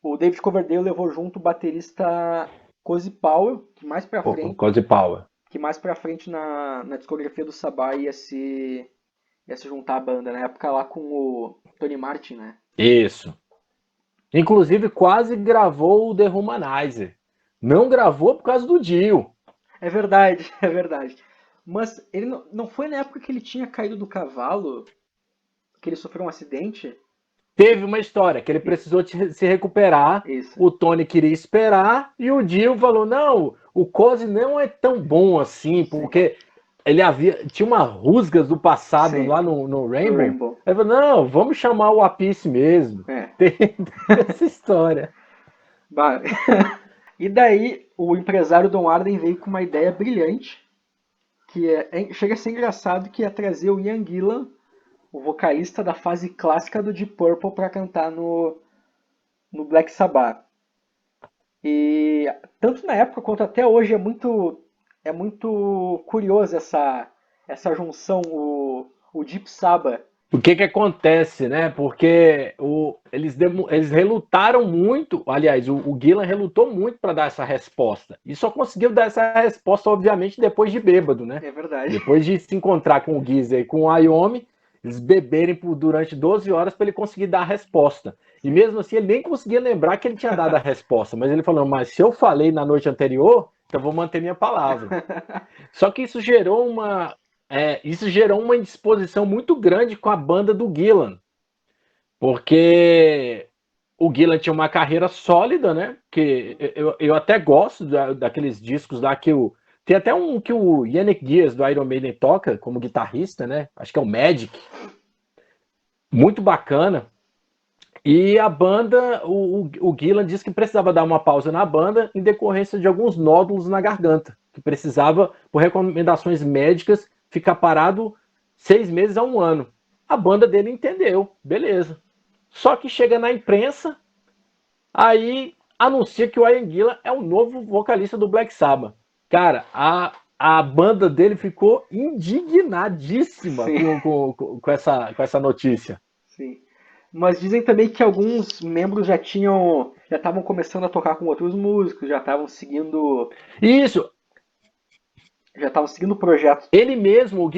o David Coverdale levou junto o baterista Cozy Powell, Cozy Power. que mais pra frente na discografia do Sabá ia se juntar à banda, na época lá com o Tony Martin, né? Isso. Inclusive quase gravou o The Humanizer. Não gravou por causa do Dio. É verdade, é verdade. Mas ele não foi na época que ele tinha caído do cavalo, que ele sofreu um acidente? Teve uma história que ele Isso, precisou se recuperar. isso. O Tony queria esperar e o Dio falou: não, o Cozy não é tão bom assim, Sim, porque ele tinha uma rusgas do passado sim, lá no no Rainbow. Rainbow. Ele falou: não, vamos chamar o Appice mesmo. É. Tem essa história. Bah. E daí o empresário Don Arden veio com uma ideia brilhante, que chega a ser engraçado, que é trazer o Ian Gillan, o vocalista da fase clássica do Deep Purple, para cantar no Black Sabbath. E tanto na época quanto até hoje é muito curioso essa junção, o Deep Sabbath. O que que acontece, né? Porque eles relutaram muito, aliás, o Gillan relutou muito para dar essa resposta. E só conseguiu dar essa resposta, obviamente, depois de bêbado, né? É verdade. Depois de se encontrar com o Geezer e com o Iommi, eles beberem durante 12 horas para ele conseguir dar a resposta. E Sim. mesmo assim, ele nem conseguia lembrar que ele tinha dado a resposta. Mas ele falou: mas se eu falei na noite anterior, então vou manter minha palavra. Só que isso gerou uma indisposição muito grande com a banda do Gillan, porque o Gillan tinha uma carreira sólida, né? Que eu até gosto daqueles discos lá tem até um que o Yannick Diaz do Iron Maiden toca como guitarrista, né? Acho que é o Magic, muito bacana. E a banda, o Gillan disse que precisava dar uma pausa na banda em decorrência de alguns nódulos na garganta, que precisava, por recomendações médicas, ficar parado 6 meses a um ano. A banda dele entendeu, beleza. Só que chega na imprensa, aí anuncia que o Ian Gillan é o novo vocalista do Black Sabbath. Cara, a banda dele ficou indignadíssima Sim, com essa notícia. sim. Mas dizem também que alguns membros já estavam começando a tocar com outros músicos, Isso, já estavam seguindo o projeto. ele mesmo, o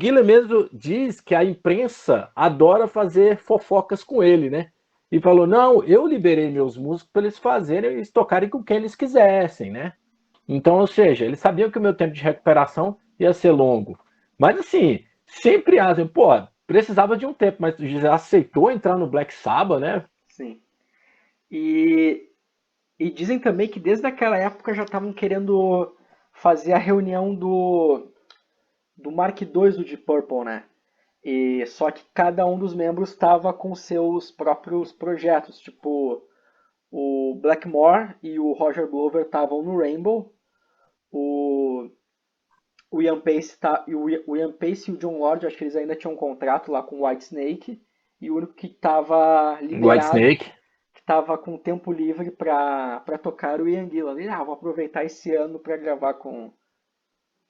Gillan mesmo diz que a imprensa adora fazer fofocas com ele, né? E falou: não, eu liberei meus músicos para eles fazerem, eles tocarem com quem eles quisessem, né? Então, ou seja, eles sabiam que o meu tempo de recuperação ia ser longo. Mas assim, sempre assim, pô, precisava de um tempo, mas já aceitou entrar no Black Sabbath, né? Sim. E, e dizem também que desde aquela época já estavam querendo fazer a reunião do Mark II do Deep Purple, né? E só que cada um dos membros estava com seus próprios projetos, tipo o Blackmore e o Roger Glover estavam no Rainbow, o, o Ian Pace o Ian Pace e o John Lord, acho que eles ainda tinham um contrato lá com o Whitesnake, e o único que estava White liberado, Snake. que estava com tempo livre para tocar o Ian Gillan. Ele, vou aproveitar esse ano para gravar com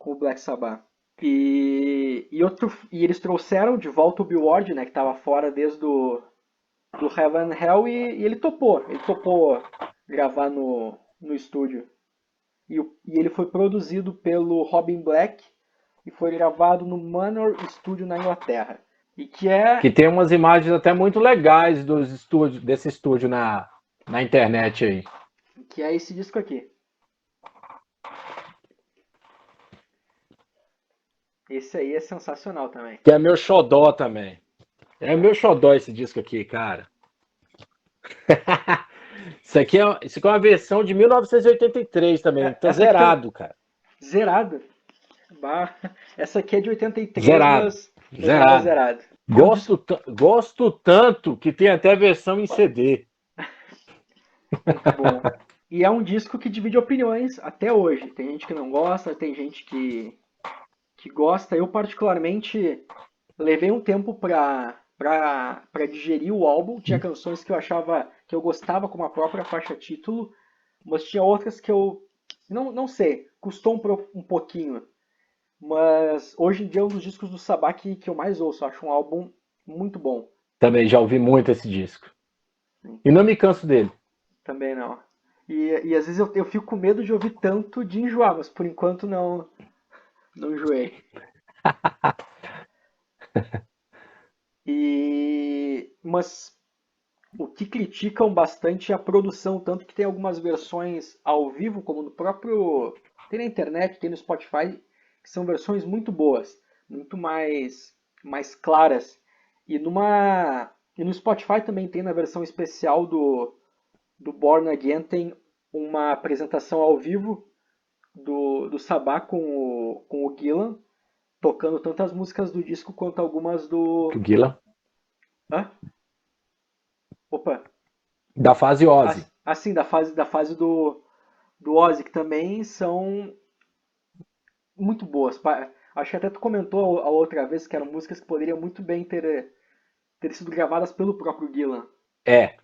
o Black Sabbath. E eles trouxeram de volta o Bill Ward, né, que estava fora desde do Heaven and Hell, e ele topou. Ele topou gravar no estúdio. e ele foi produzido pelo Robin Black e foi gravado no Manor Studio na Inglaterra. E que é Que tem umas imagens até muito legais dos estúdios, desse estúdio na internet aí. que é esse disco aqui. Esse aí é sensacional também. Que é meu xodó também. É meu xodó esse disco aqui, cara. Isso aqui é uma versão de 1983 também. Tá Essa aqui zerado, cara. zerado. Bah, essa aqui é de 83, Zerado. mas ainda Zerado. zerado. É um disco Gosto tanto que tem até versão em CD. muito bom. E é um disco que divide opiniões até hoje. Tem gente que não gosta, tem gente que gosta. Eu, particularmente, levei um tempo pra digerir o álbum. Tinha canções que eu achava que eu gostava como a própria faixa título, mas tinha outras que eu não sei, custou um pouquinho. Mas hoje em dia é um dos discos do Sabá que eu mais ouço. Acho um álbum muito bom. Também já ouvi muito esse disco. E não me canso dele. Também não. E às vezes eu fico com medo de ouvir tanto de enjoar, mas por enquanto não enjoei. Mas o que criticam bastante é a produção, tanto que tem algumas versões ao vivo, como no próprio. Tem na internet, tem no Spotify, que são versões muito boas, muito mais claras. E no Spotify também tem na versão especial do Born Again, tem uma apresentação ao vivo do Sabá com o Gillan, tocando tanto as músicas do disco quanto algumas do. O Gila. Hã? Opa! Da fase Ozzy. Assim, da fase do Ozzy, que também são muito boas. Acho que até tu comentou a outra vez que eram músicas que poderiam muito bem ter sido gravadas pelo próprio Gillan. É.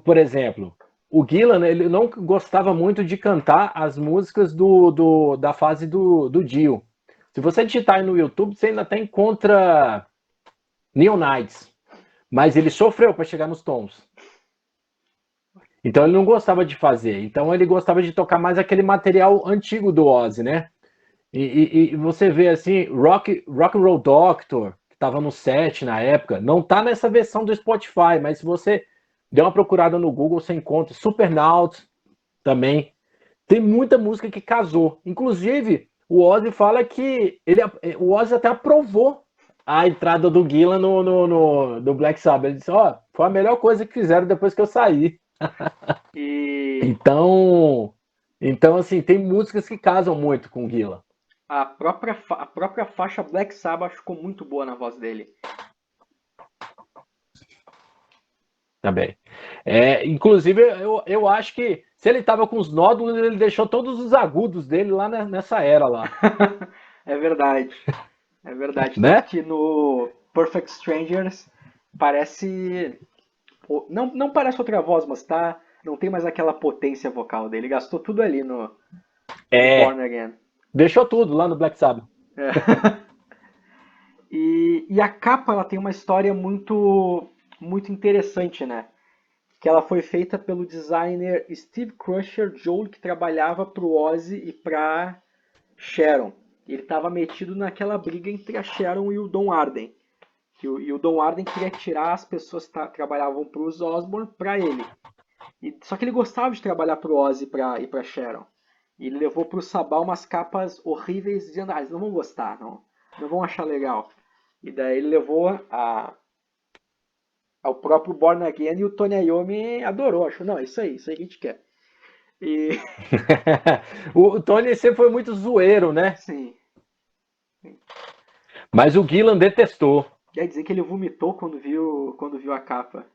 Por exemplo, o Gillan, ele não gostava muito de cantar as músicas da fase do Dio. Se você digitar aí no YouTube, você ainda até encontra Neon Nights. Mas ele sofreu para chegar nos tons. Então ele não gostava de fazer. Então ele gostava de tocar mais aquele material antigo do Ozzy, né? E você vê assim, Rock and Roll Doctor, que estava no set na época, não tá nessa versão do Spotify, mas se você der uma procurada no Google, você encontra Supernaut também. Tem muita música que casou. Inclusive, o Ozzy fala que o Ozzy até aprovou a entrada do Gillan no Black Sabbath. Ele disse, ó, foi a melhor coisa que fizeram depois que eu saí. E Então assim, tem músicas que casam muito com o Gillan. a própria faixa Black Sabbath ficou muito boa na voz dele. Também. Inclusive, eu acho que se ele tava com os nódulos, ele deixou todos os agudos dele lá nessa era lá. É verdade. É verdade. Tanto Né? que no Perfect Strangers parece. Não parece outra voz, mas não tem mais aquela potência vocal dele. Gastou tudo ali no É. Born Again. Deixou tudo lá no Black Sabbath. É. E a capa ela tem uma história muito interessante, né? Que ela foi feita pelo designer Steve Crusher Joel, que trabalhava para o Ozzy e para Sharon. Ele estava metido naquela briga entre a Sharon e o Don Arden. E o Don Arden queria tirar as pessoas que trabalhavam para os Osborne para ele. Só que ele gostava de trabalhar para o Ozzy e para Sharon. E ele levou para o Sabá umas capas horríveis, dizendo: eles não vão gostar, não vão achar legal. E daí ele levou ao próprio Born Again e o Tony Iommi adorou. Achou, não, isso aí que a gente quer. E, O Tony sempre foi muito zoeiro, né? sim, Mas o Gillan detestou. quer dizer que ele vomitou quando viu a capa.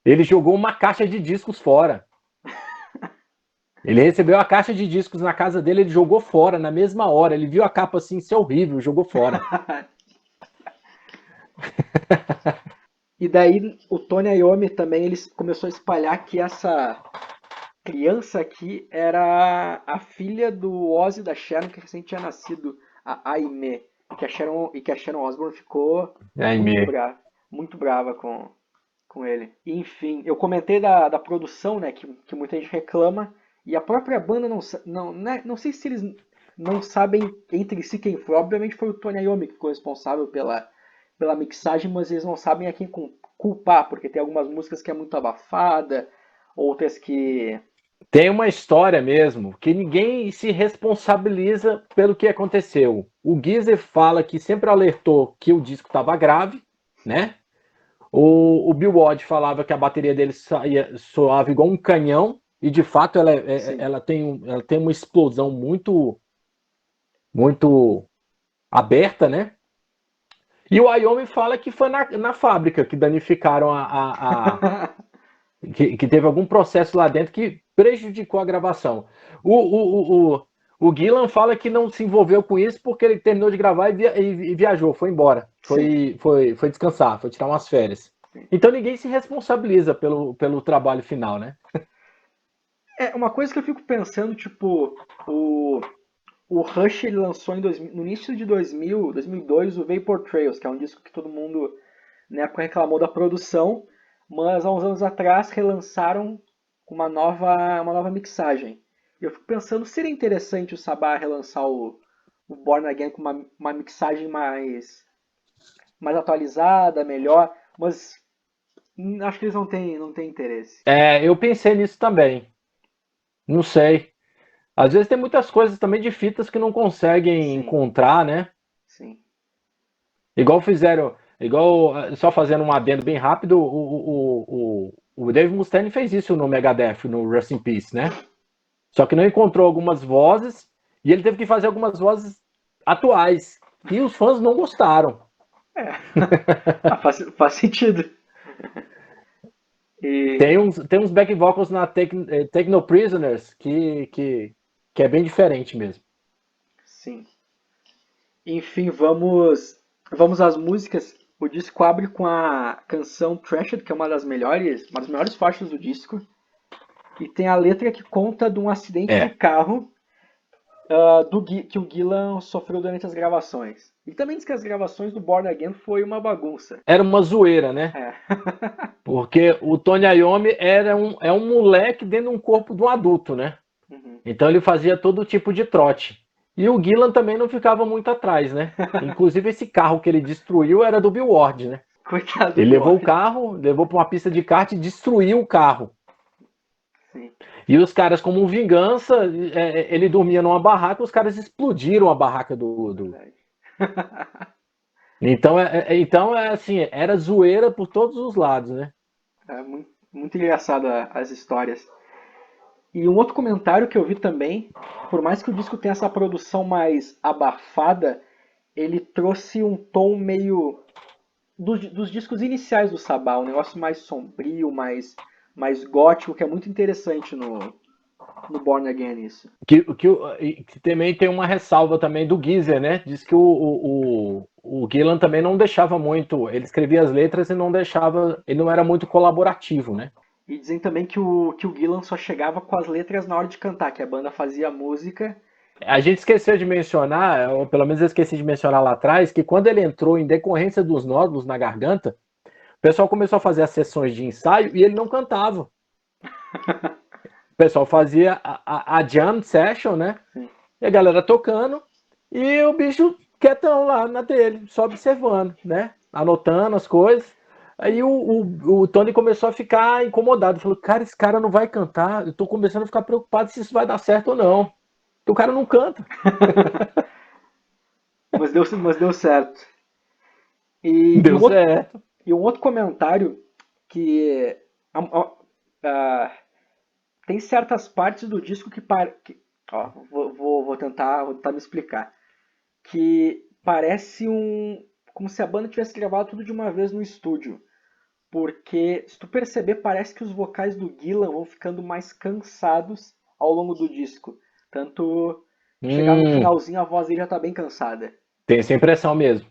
Ele jogou uma caixa de discos fora. Ele recebeu a caixa de discos na casa dele, ele jogou fora na mesma hora. Ele viu a capa assim, isso é horrível, jogou fora. E daí o Tony Iommi também ele começou a espalhar que essa criança aqui era a filha do Ozzy da Sharon, que recém tinha nascido, a Aimee. Que a Sharon Osbourne ficou Ai, muito me. brava, muito brava com com ele. Enfim, eu comentei da produção, né, que muita gente reclama, e a própria banda não sei se eles não sabem entre si quem foi. Obviamente foi o Tony Iommi que ficou responsável pela mixagem, mas eles não sabem a quem culpar, porque tem algumas músicas que é muito abafada, outras que... Tem uma história mesmo, que ninguém se responsabiliza pelo que aconteceu. O Geezer fala que sempre alertou que o disco estava grave, né? O Bill Ward falava que a bateria dele soava igual um canhão, e de fato ela tem uma explosão muito aberta, né? E o Iommi fala que foi na fábrica que danificaram que teve algum processo lá dentro que prejudicou a gravação. O Gillan fala que não se envolveu com isso porque ele terminou de gravar e viajou, foi embora. Foi descansar, foi tirar umas férias. Então ninguém se responsabiliza pelo trabalho final, né? É uma coisa que eu fico pensando, tipo, o Rush ele lançou no início de 2002 o Vapor Trails, que é um disco que todo mundo na época reclamou da produção, mas há uns anos atrás relançaram com uma nova mixagem. E eu fico pensando, seria interessante o Sabá relançar o Born Again com uma mixagem mais atualizada, melhor, mas acho que eles não têm interesse. Eu pensei nisso também. Não sei. Às vezes tem muitas coisas também de fitas que não conseguem Sim, encontrar, né? sim. Igual fizeram, só fazendo um adendo bem rápido, o Dave Mustaine fez isso no Megadeth, no Rest in Peace, né? Só que não encontrou algumas vozes e ele teve que fazer algumas vozes atuais. E os fãs não gostaram. É. Faz sentido. E, Tem uns back vocals na Techno Prisoners que é bem diferente mesmo. sim. Enfim, vamos às músicas. O disco abre com a canção Trashed, que é uma das melhores faixas do disco. E tem a letra que conta de um acidente de É. carro que o Gillan sofreu durante as gravações. Ele também diz que as gravações do Born Again foi uma bagunça. Era uma zoeira, né? É. Porque o Tony Iommi é um moleque dentro de um corpo de um adulto, né? Uhum. Então ele fazia todo tipo de trote. E o Gillan também não ficava muito atrás, né? Inclusive esse carro que ele destruiu era do Bill Ward, né? Coitado do Ele Bill levou o Ward. carro, levou para uma pista de kart e destruiu o carro. Sim, E os caras, como vingança, ele dormia numa barraca, os caras explodiram a barraca do... verdade. Então, assim, era zoeira por todos os lados, né? É muito, muito engraçado as histórias. E um outro comentário que eu vi também, por mais que o disco tenha essa produção mais abafada, ele trouxe um tom meio dos discos iniciais do Sabá, um negócio mais sombrio, mais gótico, que é muito interessante no Born Again isso. Que também tem uma ressalva também do Geezer, né? Diz que o Gillan também não deixava muito, ele escrevia as letras e não deixava, ele não era muito colaborativo, né? E dizem também que o Gillan só chegava com as letras na hora de cantar, que a banda fazia a música. A gente esqueceu de mencionar, ou pelo menos eu esqueci de mencionar lá atrás, que quando ele entrou em decorrência dos nódulos na garganta, o pessoal começou a fazer as sessões de ensaio e ele não cantava. O pessoal fazia a jam session, né? Sim. E a galera tocando e o bicho quietão lá na dele, só observando, né? Anotando as coisas. Aí o Tony começou a ficar incomodado. Falou, cara, esse cara não vai cantar. Eu tô começando a ficar preocupado se isso vai dar certo ou não. Porque o cara não canta. Mas deu certo. E, e Deu um outro, certo. e um outro comentário que ah, tem certas partes do disco ó, vou tentar me explicar. Que parece como se a banda tivesse gravado tudo de uma vez no estúdio. Porque, se tu perceber, parece que os vocais do Gillan vão ficando mais cansados ao longo do disco. Tanto chegar no Hum, finalzinho a voz dele já tá bem cansada. tem essa impressão mesmo.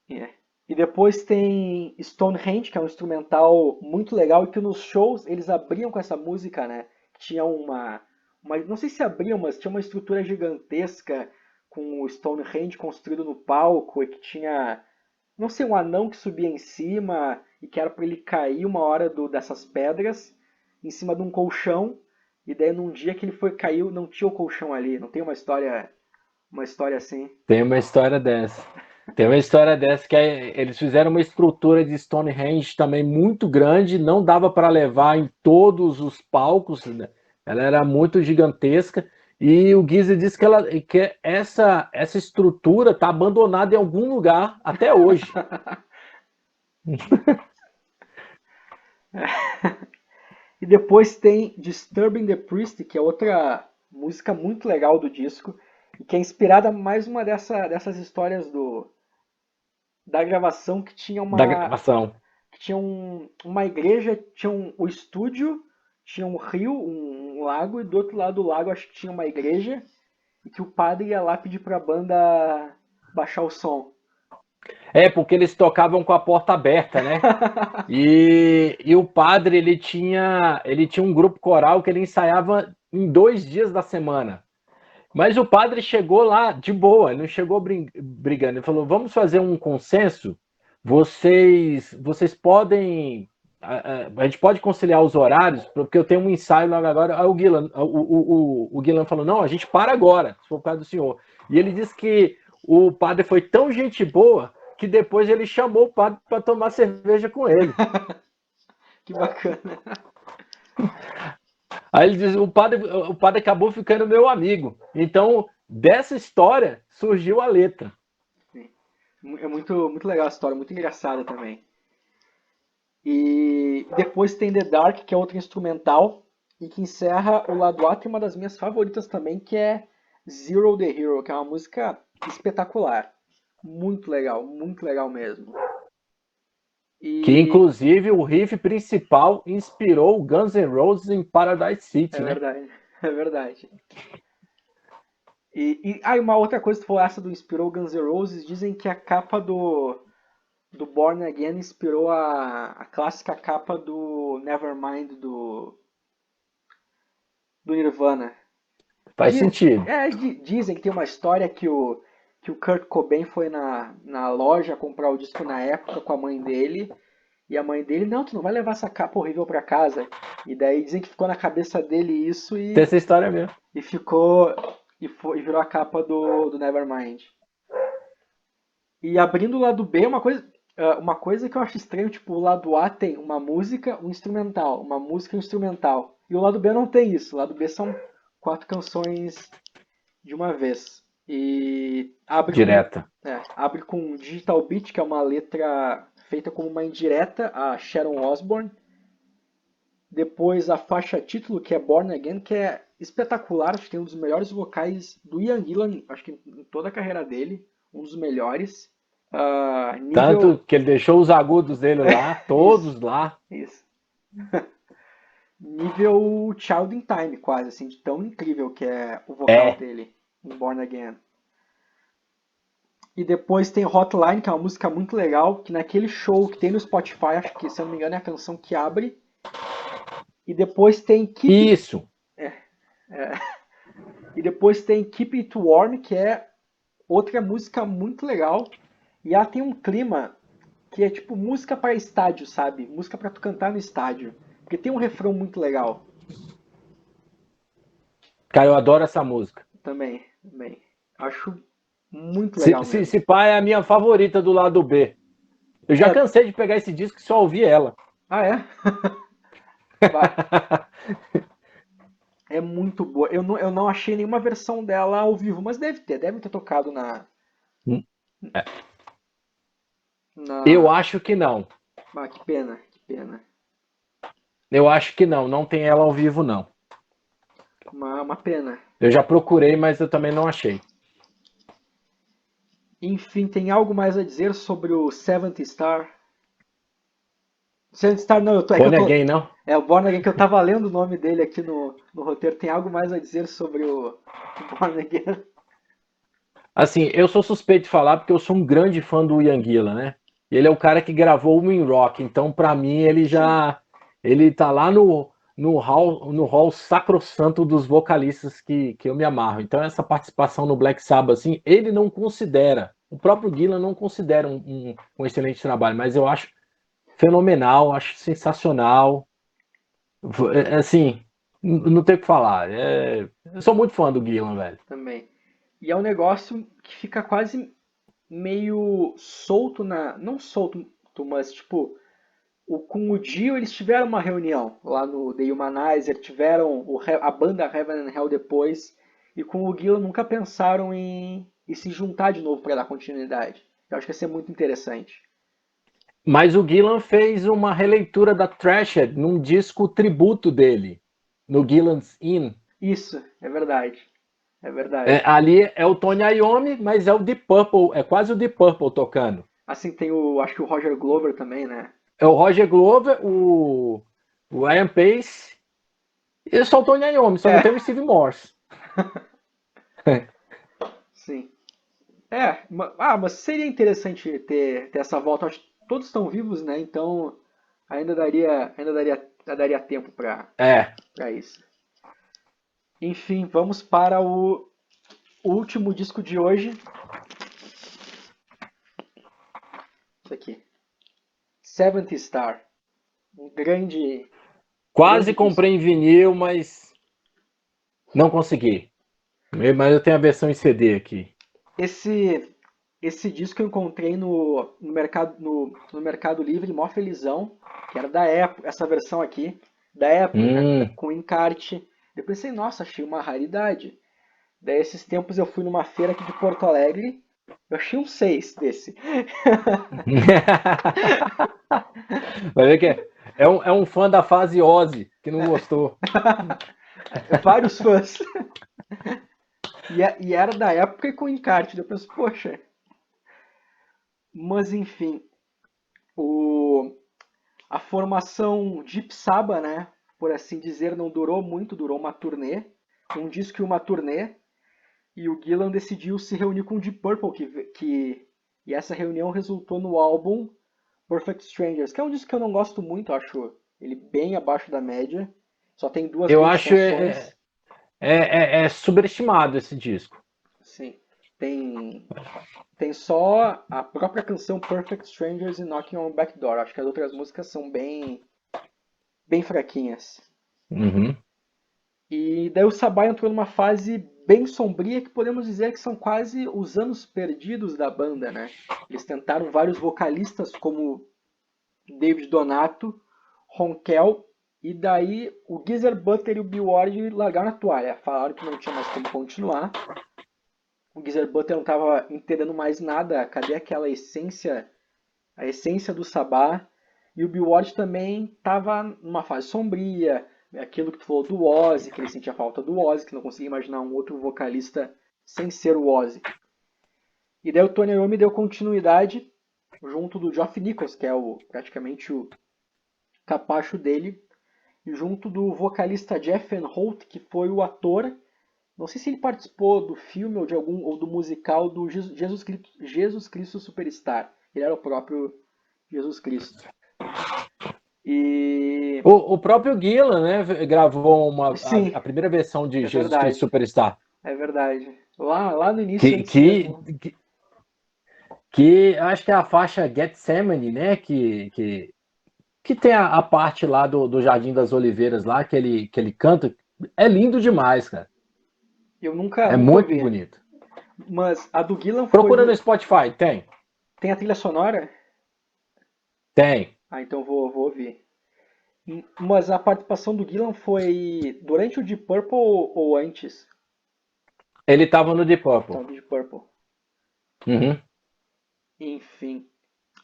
É. E depois tem Stonehenge, que é um instrumental muito legal e que nos shows eles abriam com essa música, né? Tinha não sei se abriam, mas tinha uma estrutura gigantesca com o Stonehenge construído no palco e que tinha, não sei, um anão que subia em cima e que era para ele cair uma hora dessas pedras em cima de um colchão, e daí num dia que ele foi caiu, não tinha o colchão ali. Não tem uma história assim? Tem uma história dessa. Tem uma história dessa que eles fizeram uma estrutura de Stonehenge também muito grande, não dava para levar em todos os palcos, né? Ela era muito gigantesca. E o Gizzy disse que essa estrutura está abandonada em algum lugar até hoje. E depois tem Disturbing the Priest, que é outra música muito legal do disco, e que é inspirada mais uma dessas histórias da gravação que tinha Da gravação. uma igreja, tinha o estúdio, tinha um rio, um lago, e do outro lado do lago acho que tinha uma igreja, e que o padre ia lá pedir pra banda baixar o som. É, porque eles tocavam com a porta aberta, né? E o padre, ele tinha um grupo coral que ele ensaiava em 2 dias da semana. Mas o padre chegou lá de boa, ele não chegou brigando. Ele falou: vamos fazer um consenso. Vocês podem. A gente pode conciliar os horários, porque eu tenho um ensaio logo agora. Aí o Guilherme falou: não, a gente para agora, se for por causa do senhor. E ele disse que o padre foi tão gente boa que depois ele chamou o padre para tomar cerveja com ele. Que bacana. Aí ele diz: o padre acabou ficando meu amigo. Então, dessa história surgiu a letra. É muito, muito legal a história, muito engraçada também. E depois tem The Dark, que é outra instrumental, e que encerra o lado A. Tem uma das minhas favoritas também, que é Zero the Hero, que é uma música espetacular. Muito legal mesmo. Que E inclusive o riff principal inspirou Guns N' Roses em Paradise City, é né? verdade, é verdade. E uma outra coisa, se for essa do inspirou Guns N' Roses, dizem que a capa do Born Again inspirou a clássica capa do Nevermind do Nirvana. Faz sentido. Dizem que tem uma história que o Kurt Cobain foi na loja comprar o disco na época com a mãe dele. E a mãe dele: não, tu não vai levar essa capa horrível pra casa. E daí dizem que ficou na cabeça dele isso Tem essa história mesmo. e ficou. E virou a capa do Nevermind. E abrindo o lado B, uma coisa que eu acho estranho, tipo, o lado A tem uma música, um instrumental, uma música e um instrumental. E o lado B não tem isso. O lado B são 4 canções de uma vez. E Direta. abre com Digital Beat, que é uma letra feita como uma indireta a Sharon Osbourne. Depois a faixa título, que é Born Again, que é espetacular. Acho que tem um dos melhores vocais do Ian Gillan, acho que em toda a carreira dele. Um dos melhores. Tanto que ele deixou os agudos dele lá, todos isso, lá. Isso. Nível Child in Time, quase, assim, de tão incrível que é o vocal dele em Born Again. E depois tem Hotline, que é uma música muito legal, que naquele show que tem no Spotify, acho que, se eu não me engano, é a canção que abre. E depois tem Isso. E depois tem Keep It Warm, que é outra música muito legal. E ela tem um clima que é tipo música para estádio, sabe? Música para tu cantar no estádio. Porque tem um refrão muito legal. Cara, eu adoro essa música. Também. Acho muito legal mesmo. Se pá é a minha favorita do lado B. Eu já cansei de pegar esse disco e só ouvir ela. Ah, é? É muito boa. Eu não achei nenhuma versão dela ao vivo, mas deve ter tocado Eu acho que não. Ah, que pena. Eu acho que não tem ela ao vivo, não. Uma pena. Eu já procurei, mas eu também não achei. Enfim, tem algo mais a dizer sobre o Seventh Star? Seventh Star não, Born Again, não? É o Born Again, que eu tava lendo o nome dele aqui no roteiro. Tem algo mais a dizer sobre o Born Again? Assim, eu sou suspeito de falar porque eu sou um grande fã do Ian Gillan, né? Ele é o cara que gravou o Win Rock, então pra mim ele tá lá no hall sacrossanto dos vocalistas que eu me amarro. Então essa participação no Black Sabbath, assim, ele não considera, o próprio Gillan não considera um excelente trabalho, mas eu acho fenomenal, acho sensacional. Assim, não tem o que falar. Eu sou muito fã do Gillan, velho. Também. E é um negócio que fica quase meio solto não solto, mas tipo, com o Dio eles tiveram uma reunião lá no The Humanizer, tiveram a banda Heaven and Hell depois, e com o Gillan nunca pensaram em se juntar de novo para dar continuidade. Eu acho que ia ser muito interessante. Mas o Gillan fez uma releitura da Thrashed num disco tributo dele, no Gillan's Inn. Isso, é verdade. É verdade. Ali é o Tony Iommi, mas é o Deep Purple, é quase o Deep Purple tocando. Assim tem acho que o Roger Glover também, né? É o Roger Glover, o Ian Pace e só o Tony Iommi, só não tem o Steve Morse. Sim. Mas seria interessante ter essa volta. Acho que todos estão vivos, né? Então ainda daria tempo para É. isso. Enfim, vamos para o último disco de hoje. Isso aqui. Seventh Star. Um Quase grande disco. comprei em vinil, mas não consegui. Mas eu tenho a versão em CD aqui. Esse disco eu encontrei no Mercado Livre, mó felizão, que era da época, essa versão aqui, da época, com encarte. Eu pensei, nossa, achei uma raridade. Daí esses tempos eu fui numa feira aqui de Porto Alegre, eu achei um 6 desse. Vai ver que é um fã da fase Ozzy que não gostou. Vários fãs. E era da época e com encarte. Daí eu pensei, poxa. Mas enfim, o, a formação Deep Saba, né, por assim dizer, não durou muito, durou uma turnê, um disco e uma turnê, e o Gillan decidiu se reunir com o Deep Purple, e essa reunião resultou no álbum Perfect Strangers, que é um disco que eu não gosto muito, acho ele bem abaixo da média, só tem duas Eu grandes acho canções. é subestimado esse disco. Sim, tem só a própria canção Perfect Strangers e Knocking on Back Door, acho que as outras músicas são bem fraquinhas. Uhum. E daí o Sabá entrou numa fase bem sombria que podemos dizer que são quase os anos perdidos da banda, né? Eles tentaram vários vocalistas como David Donato, Ronquel, e daí o Geezer Butler e o Bill Ward largaram a toalha, falaram que não tinha mais como continuar. O Geezer Butler não estava entendendo mais nada, cadê aquela essência, a essência do Sabá? E o Bill Ward também estava numa fase sombria, aquilo que tu falou do Ozzy, que ele sentia falta do Ozzy, que não conseguia imaginar um outro vocalista sem ser o Ozzy. E daí o Tony Iommi deu continuidade junto do Geoff Nichols, que é praticamente o capacho dele, e junto do vocalista Jeff Van Holt, que foi o ator, não sei se ele participou do filme ou do musical do Jesus Cristo Superstar. Ele era o próprio Jesus Cristo. E O próprio Gillan, né, gravou sim, a primeira versão de é Jesus Cristo verdade. Superstar. É verdade. Lá no início, Que, antes que, mesmo. que acho que é a faixa Getsemane, né? Que tem a parte lá do Jardim das Oliveiras lá, que ele canta. É lindo demais, cara. Eu nunca, É nunca muito ouvi. bonito. Mas a do Gillan foi Procura no no. Spotify, tem? Tem a trilha sonora? Tem. Ah, então vou ouvir. Mas a participação do Gillan foi durante o Deep Purple ou antes? Ele tava no Deep Purple. Então, do Deep Purple. Uhum. Enfim.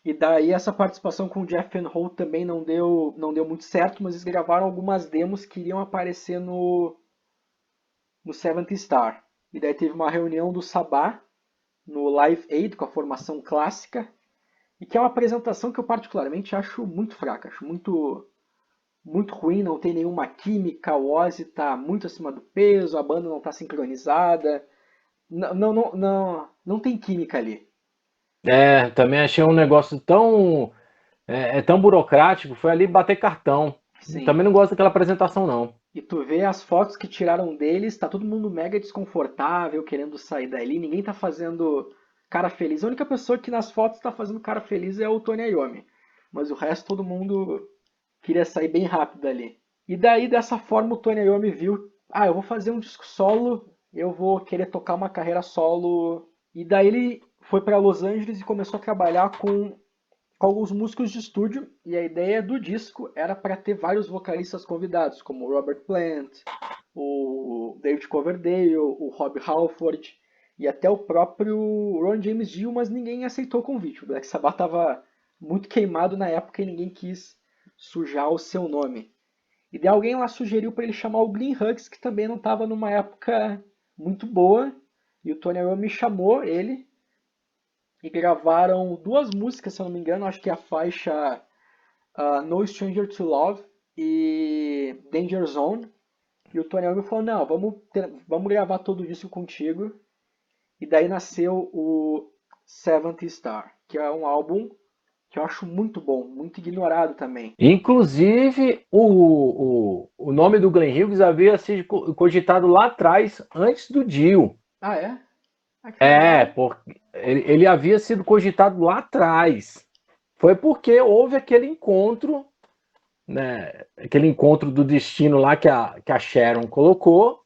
E daí essa participação com o Jeff Van Holt também não deu muito certo, mas eles gravaram algumas demos que iriam aparecer no Seventh Star. E daí teve uma reunião do Sabá no Live Aid com a formação clássica, e que é uma apresentação que eu particularmente acho muito fraca, acho muito ruim, não tem nenhuma química, o Ozzy está muito acima do peso, a banda não está sincronizada, não tem química ali. Também achei um negócio tão burocrático. Foi ali bater cartão. Sim. Também não gosto daquela apresentação, não. E tu vê as fotos que tiraram deles, tá todo mundo mega desconfortável, querendo sair dali, ninguém tá fazendo cara feliz. A única pessoa que nas fotos tá fazendo cara feliz é o Tony Iommi. mas o resto todo mundo queria sair bem rápido dali. E daí, dessa forma, o Tony Iommi viu, eu vou fazer um disco solo, eu vou querer tocar uma carreira solo. E daí ele foi para Los Angeles e começou a trabalhar com alguns músicos de estúdio, e a ideia do disco era para ter vários vocalistas convidados, como o Robert Plant, o David Coverdale, o Rob Halford e até o próprio Ron James Dio, mas ninguém aceitou o convite. O Black Sabbath estava muito queimado na época e ninguém quis sujar o seu nome. E daí alguém lá sugeriu para ele chamar o Glenn Hughes, que também não estava numa época muito boa, e o Tony Iommi chamou ele e gravaram duas músicas, se eu não me engano, acho que é a faixa No Stranger to Love e Danger Zone. E o Tony Iommi falou, não, vamos gravar todo o disco contigo. E daí nasceu o Seventh Star, que é um álbum que eu acho muito bom, muito ignorado também. Inclusive, o nome do Glenn Hughes havia sido cogitado lá atrás, antes do Dio. Ah, é? Que legal. Porque ele havia sido cogitado lá atrás. Foi porque houve aquele encontro, né? Aquele encontro do destino lá que a Sharon colocou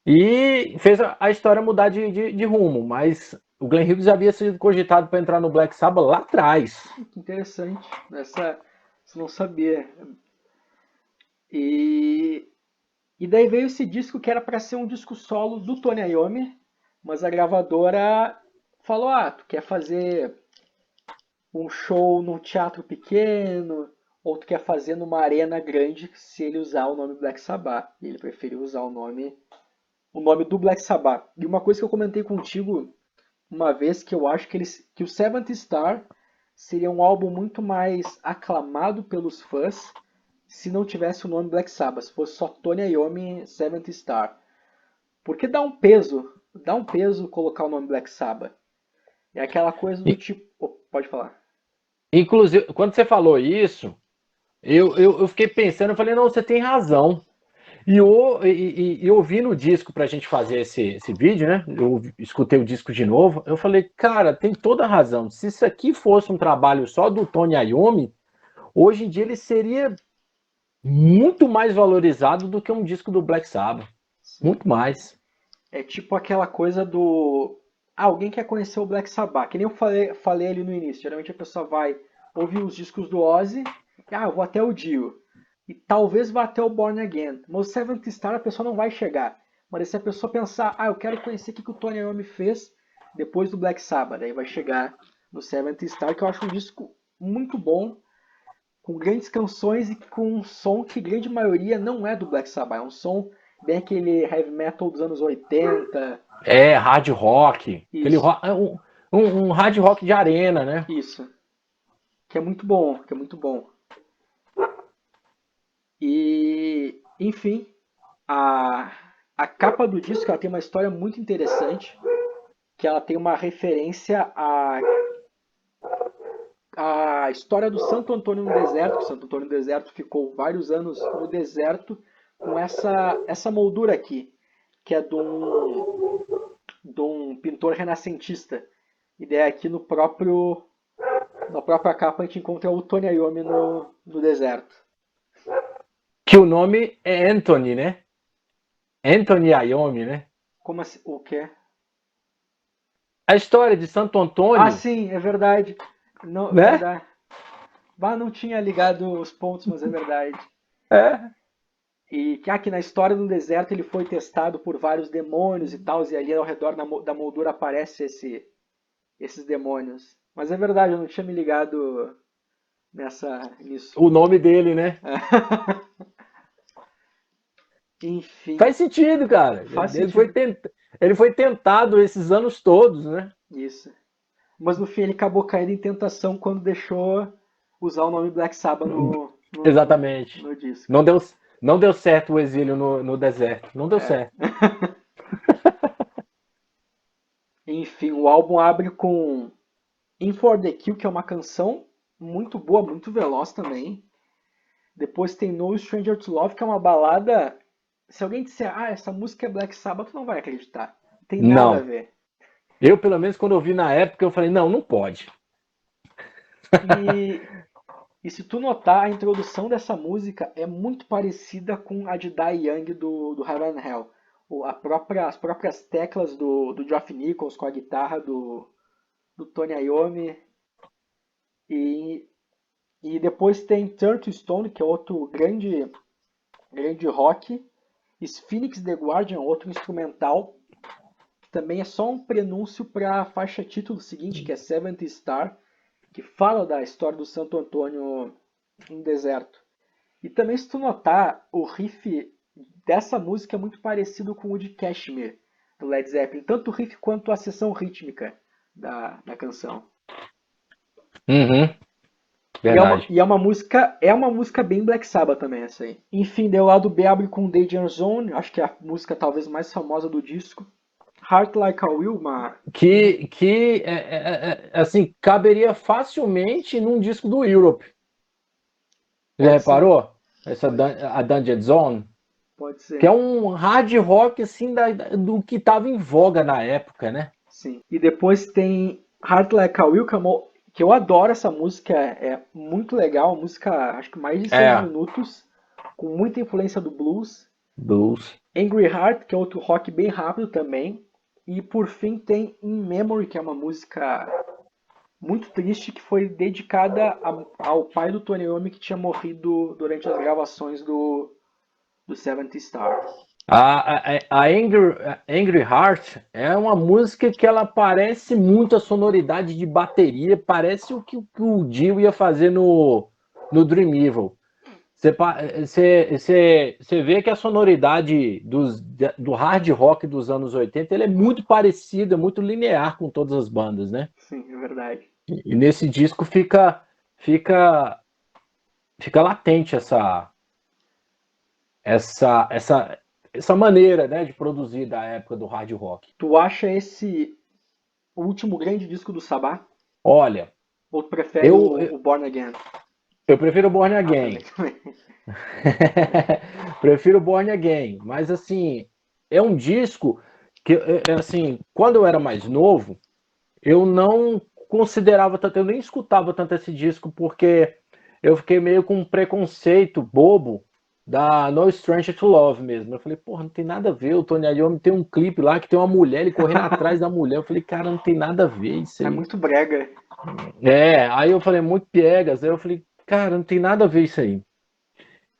e fez a história mudar de rumo. Mas o Glenn Hughes havia sido cogitado para entrar no Black Sabbath lá atrás. Que interessante. Essa eu não sabia. E daí veio esse disco que era para ser um disco solo do Tony Iommi, mas a gravadora falou: tu quer fazer um show num teatro pequeno, ou tu quer fazer numa arena grande se ele usar o nome Black Sabbath. E ele preferiu usar o nome do Black Sabbath. E uma coisa que eu comentei contigo uma vez, que eu acho que o Seventh Star seria um álbum muito mais aclamado pelos fãs se não tivesse o nome Black Sabbath, se fosse só Tony Iommi Seventh Star. Porque dá um peso colocar o nome Black Sabbath. É aquela coisa do tipo... pode falar. Inclusive, quando você falou isso, eu fiquei pensando, eu falei, não, você tem razão. E ouvindo o disco pra gente fazer esse vídeo, né? Eu escutei o disco de novo, eu falei, cara, tem toda a razão. Se isso aqui fosse um trabalho só do Tony Iommi, hoje em dia ele seria muito mais valorizado do que um disco do Black Sabbath. Sim. Muito mais. É tipo aquela coisa do... alguém quer conhecer o Black Sabbath. Que nem eu falei ali no início. Geralmente a pessoa vai ouvir os discos do Ozzy. Eu vou até o Dio. E talvez vá até o Born Again. Mas o Seventh Star a pessoa não vai chegar. Mas se a pessoa pensar, eu quero conhecer o que o Tony Iommi fez depois do Black Sabbath. Aí vai chegar no Seventh Star, que eu acho um disco muito bom, com grandes canções e com um som que grande maioria não é do Black Sabbath. É um som bem aquele heavy metal dos anos 80. Hard rock. Aquele Isso, um hard rock de arena, né? isso. Que é muito bom, que é muito bom. E, enfim, a capa do disco ela tem uma história muito interessante, que ela tem uma referência à história do Santo Antônio no deserto. O Santo Antônio no deserto ficou vários anos no deserto com essa moldura aqui, que é de um pintor renascentista. E daí aqui na própria capa a gente encontra o Tony Iommi no deserto. Que o nome é Anthony, né? Anthony Iommi, né? Como assim? O quê? A história de Santo Antônio, Sim, é verdade. Não, é né? verdade. Não tinha ligado os pontos, mas é verdade. É. E que aqui na história do deserto ele foi testado por vários demônios e tal, e ali ao redor da moldura aparece esses demônios. Mas é verdade, eu não tinha me ligado nisso. O nome dele, né? Enfim, Faz sentido, cara. faz sentido. Ele foi tentado esses anos todos, né? Isso. Mas no fim ele acabou caindo em tentação quando deixou usar o nome Black Sabbath Exatamente. no disco. Não deu certo o exílio no deserto. Não deu É. certo. Enfim, o álbum abre com In For The Kill, que é uma canção muito boa, muito veloz também. Depois tem No Stranger To Love, que é uma balada. Se alguém disser, essa música é Black Sabbath, tu não vai acreditar. Não tem nada a Não. ver. Eu, pelo menos, quando eu vi na época, eu falei, não pode. E E se tu notar, a introdução dessa música é muito parecida com a de Die Young do Heaven and Hell. As próprias teclas do Geoff Nichols com a guitarra do Tony Iommi. E, e depois tem Turn to Stone, que é outro grande rock. Phoenix the Guardian, outro instrumental, que também é só um prenúncio para a faixa título seguinte, que é Seventh Star, que fala da história do Santo Antônio no deserto. E também, se tu notar, o riff dessa música é muito parecido com o de Kashmir, do Led Zeppelin, tanto o riff quanto a seção rítmica da canção. Uhum, E verdade. é uma música bem Black Sabbath também, essa aí. Enfim, deu lado B abre com Danger Zone, acho que é a música talvez mais famosa do disco. Heart Like a Will, Assim, caberia facilmente num disco do Europe. Já pode ser, reparou? pode, A Dungeon Zone? pode Que é ser, um hard rock, assim, do que estava em voga na época, né? sim. E depois tem Heart Like a Will, que eu adoro essa música, é muito legal, música acho que mais de 6 minutos, com muita influência do blues. Blues. Angry Heart, que é outro rock bem rápido também. E por fim tem In Memory, que é uma música muito triste que foi dedicada ao pai do Tony Iommi que tinha morrido durante as gravações do Seventh Star. A Angry Heart é uma música que ela parece muito a sonoridade de bateria, parece o que o Dio ia fazer no Dream Evil. Você vê que a sonoridade do hard rock dos anos 80 ele é muito parecida, muito linear com todas as bandas, né? Sim, é verdade. E nesse disco fica latente essa maneira, né, de produzir da época do hard rock. Tu acha esse o último grande disco do Sabbath? Olha, Ou tu prefere o Born Again? eu prefiro Born Ah, também, Again. também. Prefiro Born Again, mas assim, é um disco que, assim, quando eu era mais novo, eu não considerava tanto, eu nem escutava tanto esse disco, porque eu fiquei meio com um preconceito bobo da No Stranger to Love mesmo. Eu falei, porra, não tem nada a ver, o Tony Iommi tem um clipe lá que tem uma mulher, ele correndo atrás da mulher. Eu falei, cara, não tem nada a ver isso É aí. muito brega. Aí eu falei, muito piegas. Aí eu falei, cara, não tem nada a ver isso aí.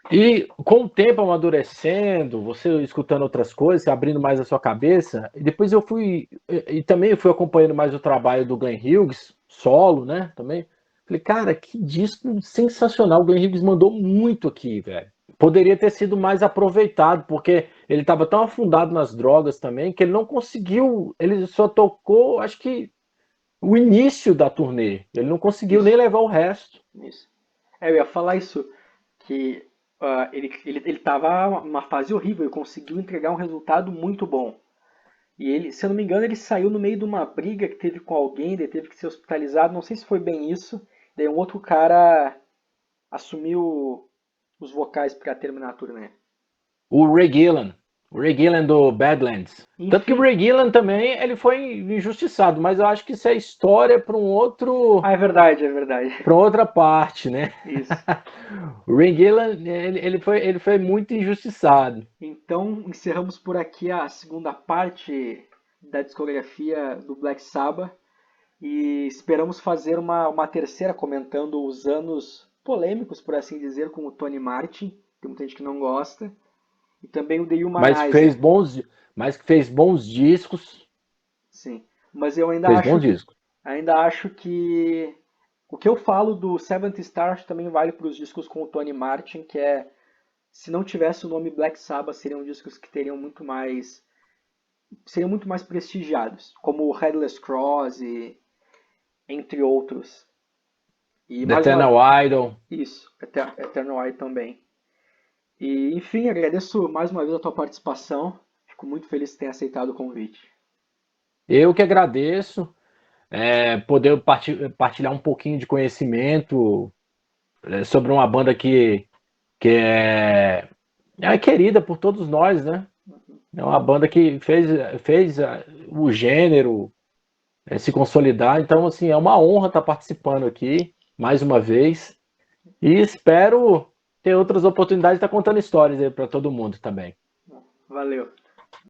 E com o tempo amadurecendo, você escutando outras coisas, abrindo mais a sua cabeça, e depois eu fui, e também eu fui acompanhando mais o trabalho do Glenn Hughes, solo, né, também. Falei, cara, que disco sensacional, o Glenn Hughes mandou muito aqui, velho. Poderia ter sido mais aproveitado, porque ele estava tão afundado nas drogas também, que ele não conseguiu, ele só tocou, acho que, o início da turnê. Ele não conseguiu nem Isso, levar o resto. isso. Eu ia falar isso, que ele tava numa fase horrível e conseguiu entregar um resultado muito bom. E ele, se eu não me engano, ele saiu no meio de uma briga que teve com alguém, ele teve que ser hospitalizado, não sei se foi bem isso. Daí um outro cara assumiu os vocais para terminar a turnê. O Ray Gillan do Badlands. Tanto que o Enfim, Ray Gillan também ele foi injustiçado, mas eu acho que isso é história para é verdade, é verdade. para outra parte, né? Isso. O Ray Gillan ele foi muito injustiçado. Então, encerramos por aqui a segunda parte da discografia do Black Sabbath e esperamos fazer uma terceira comentando os anos polêmicos, por assim dizer, com o Tony Martin, tem muita gente que não gosta, e também o The Mas fez Humanizer. bons discos, Sim, mas eu fez bons discos. ainda acho que o que eu falo do Seventh Star acho que também vale para os discos com o Tony Martin, que é se não tivesse o nome Black Sabbath, seriam discos que seriam muito mais prestigiados, como o Headless Cross e entre outros. E The mais uma Eternal Idol. isso, Eternal Eye também. E enfim, agradeço mais uma vez a tua participação. Fico muito feliz que tenha aceitado o convite. Eu que agradeço poder partilhar um pouquinho de conhecimento sobre uma banda que é querida por todos nós, né? É uma banda que fez o gênero se consolidar. Então, assim, é uma honra estar participando aqui, mais uma vez. E espero ter outras oportunidades de estar contando histórias aí para todo mundo também. Valeu.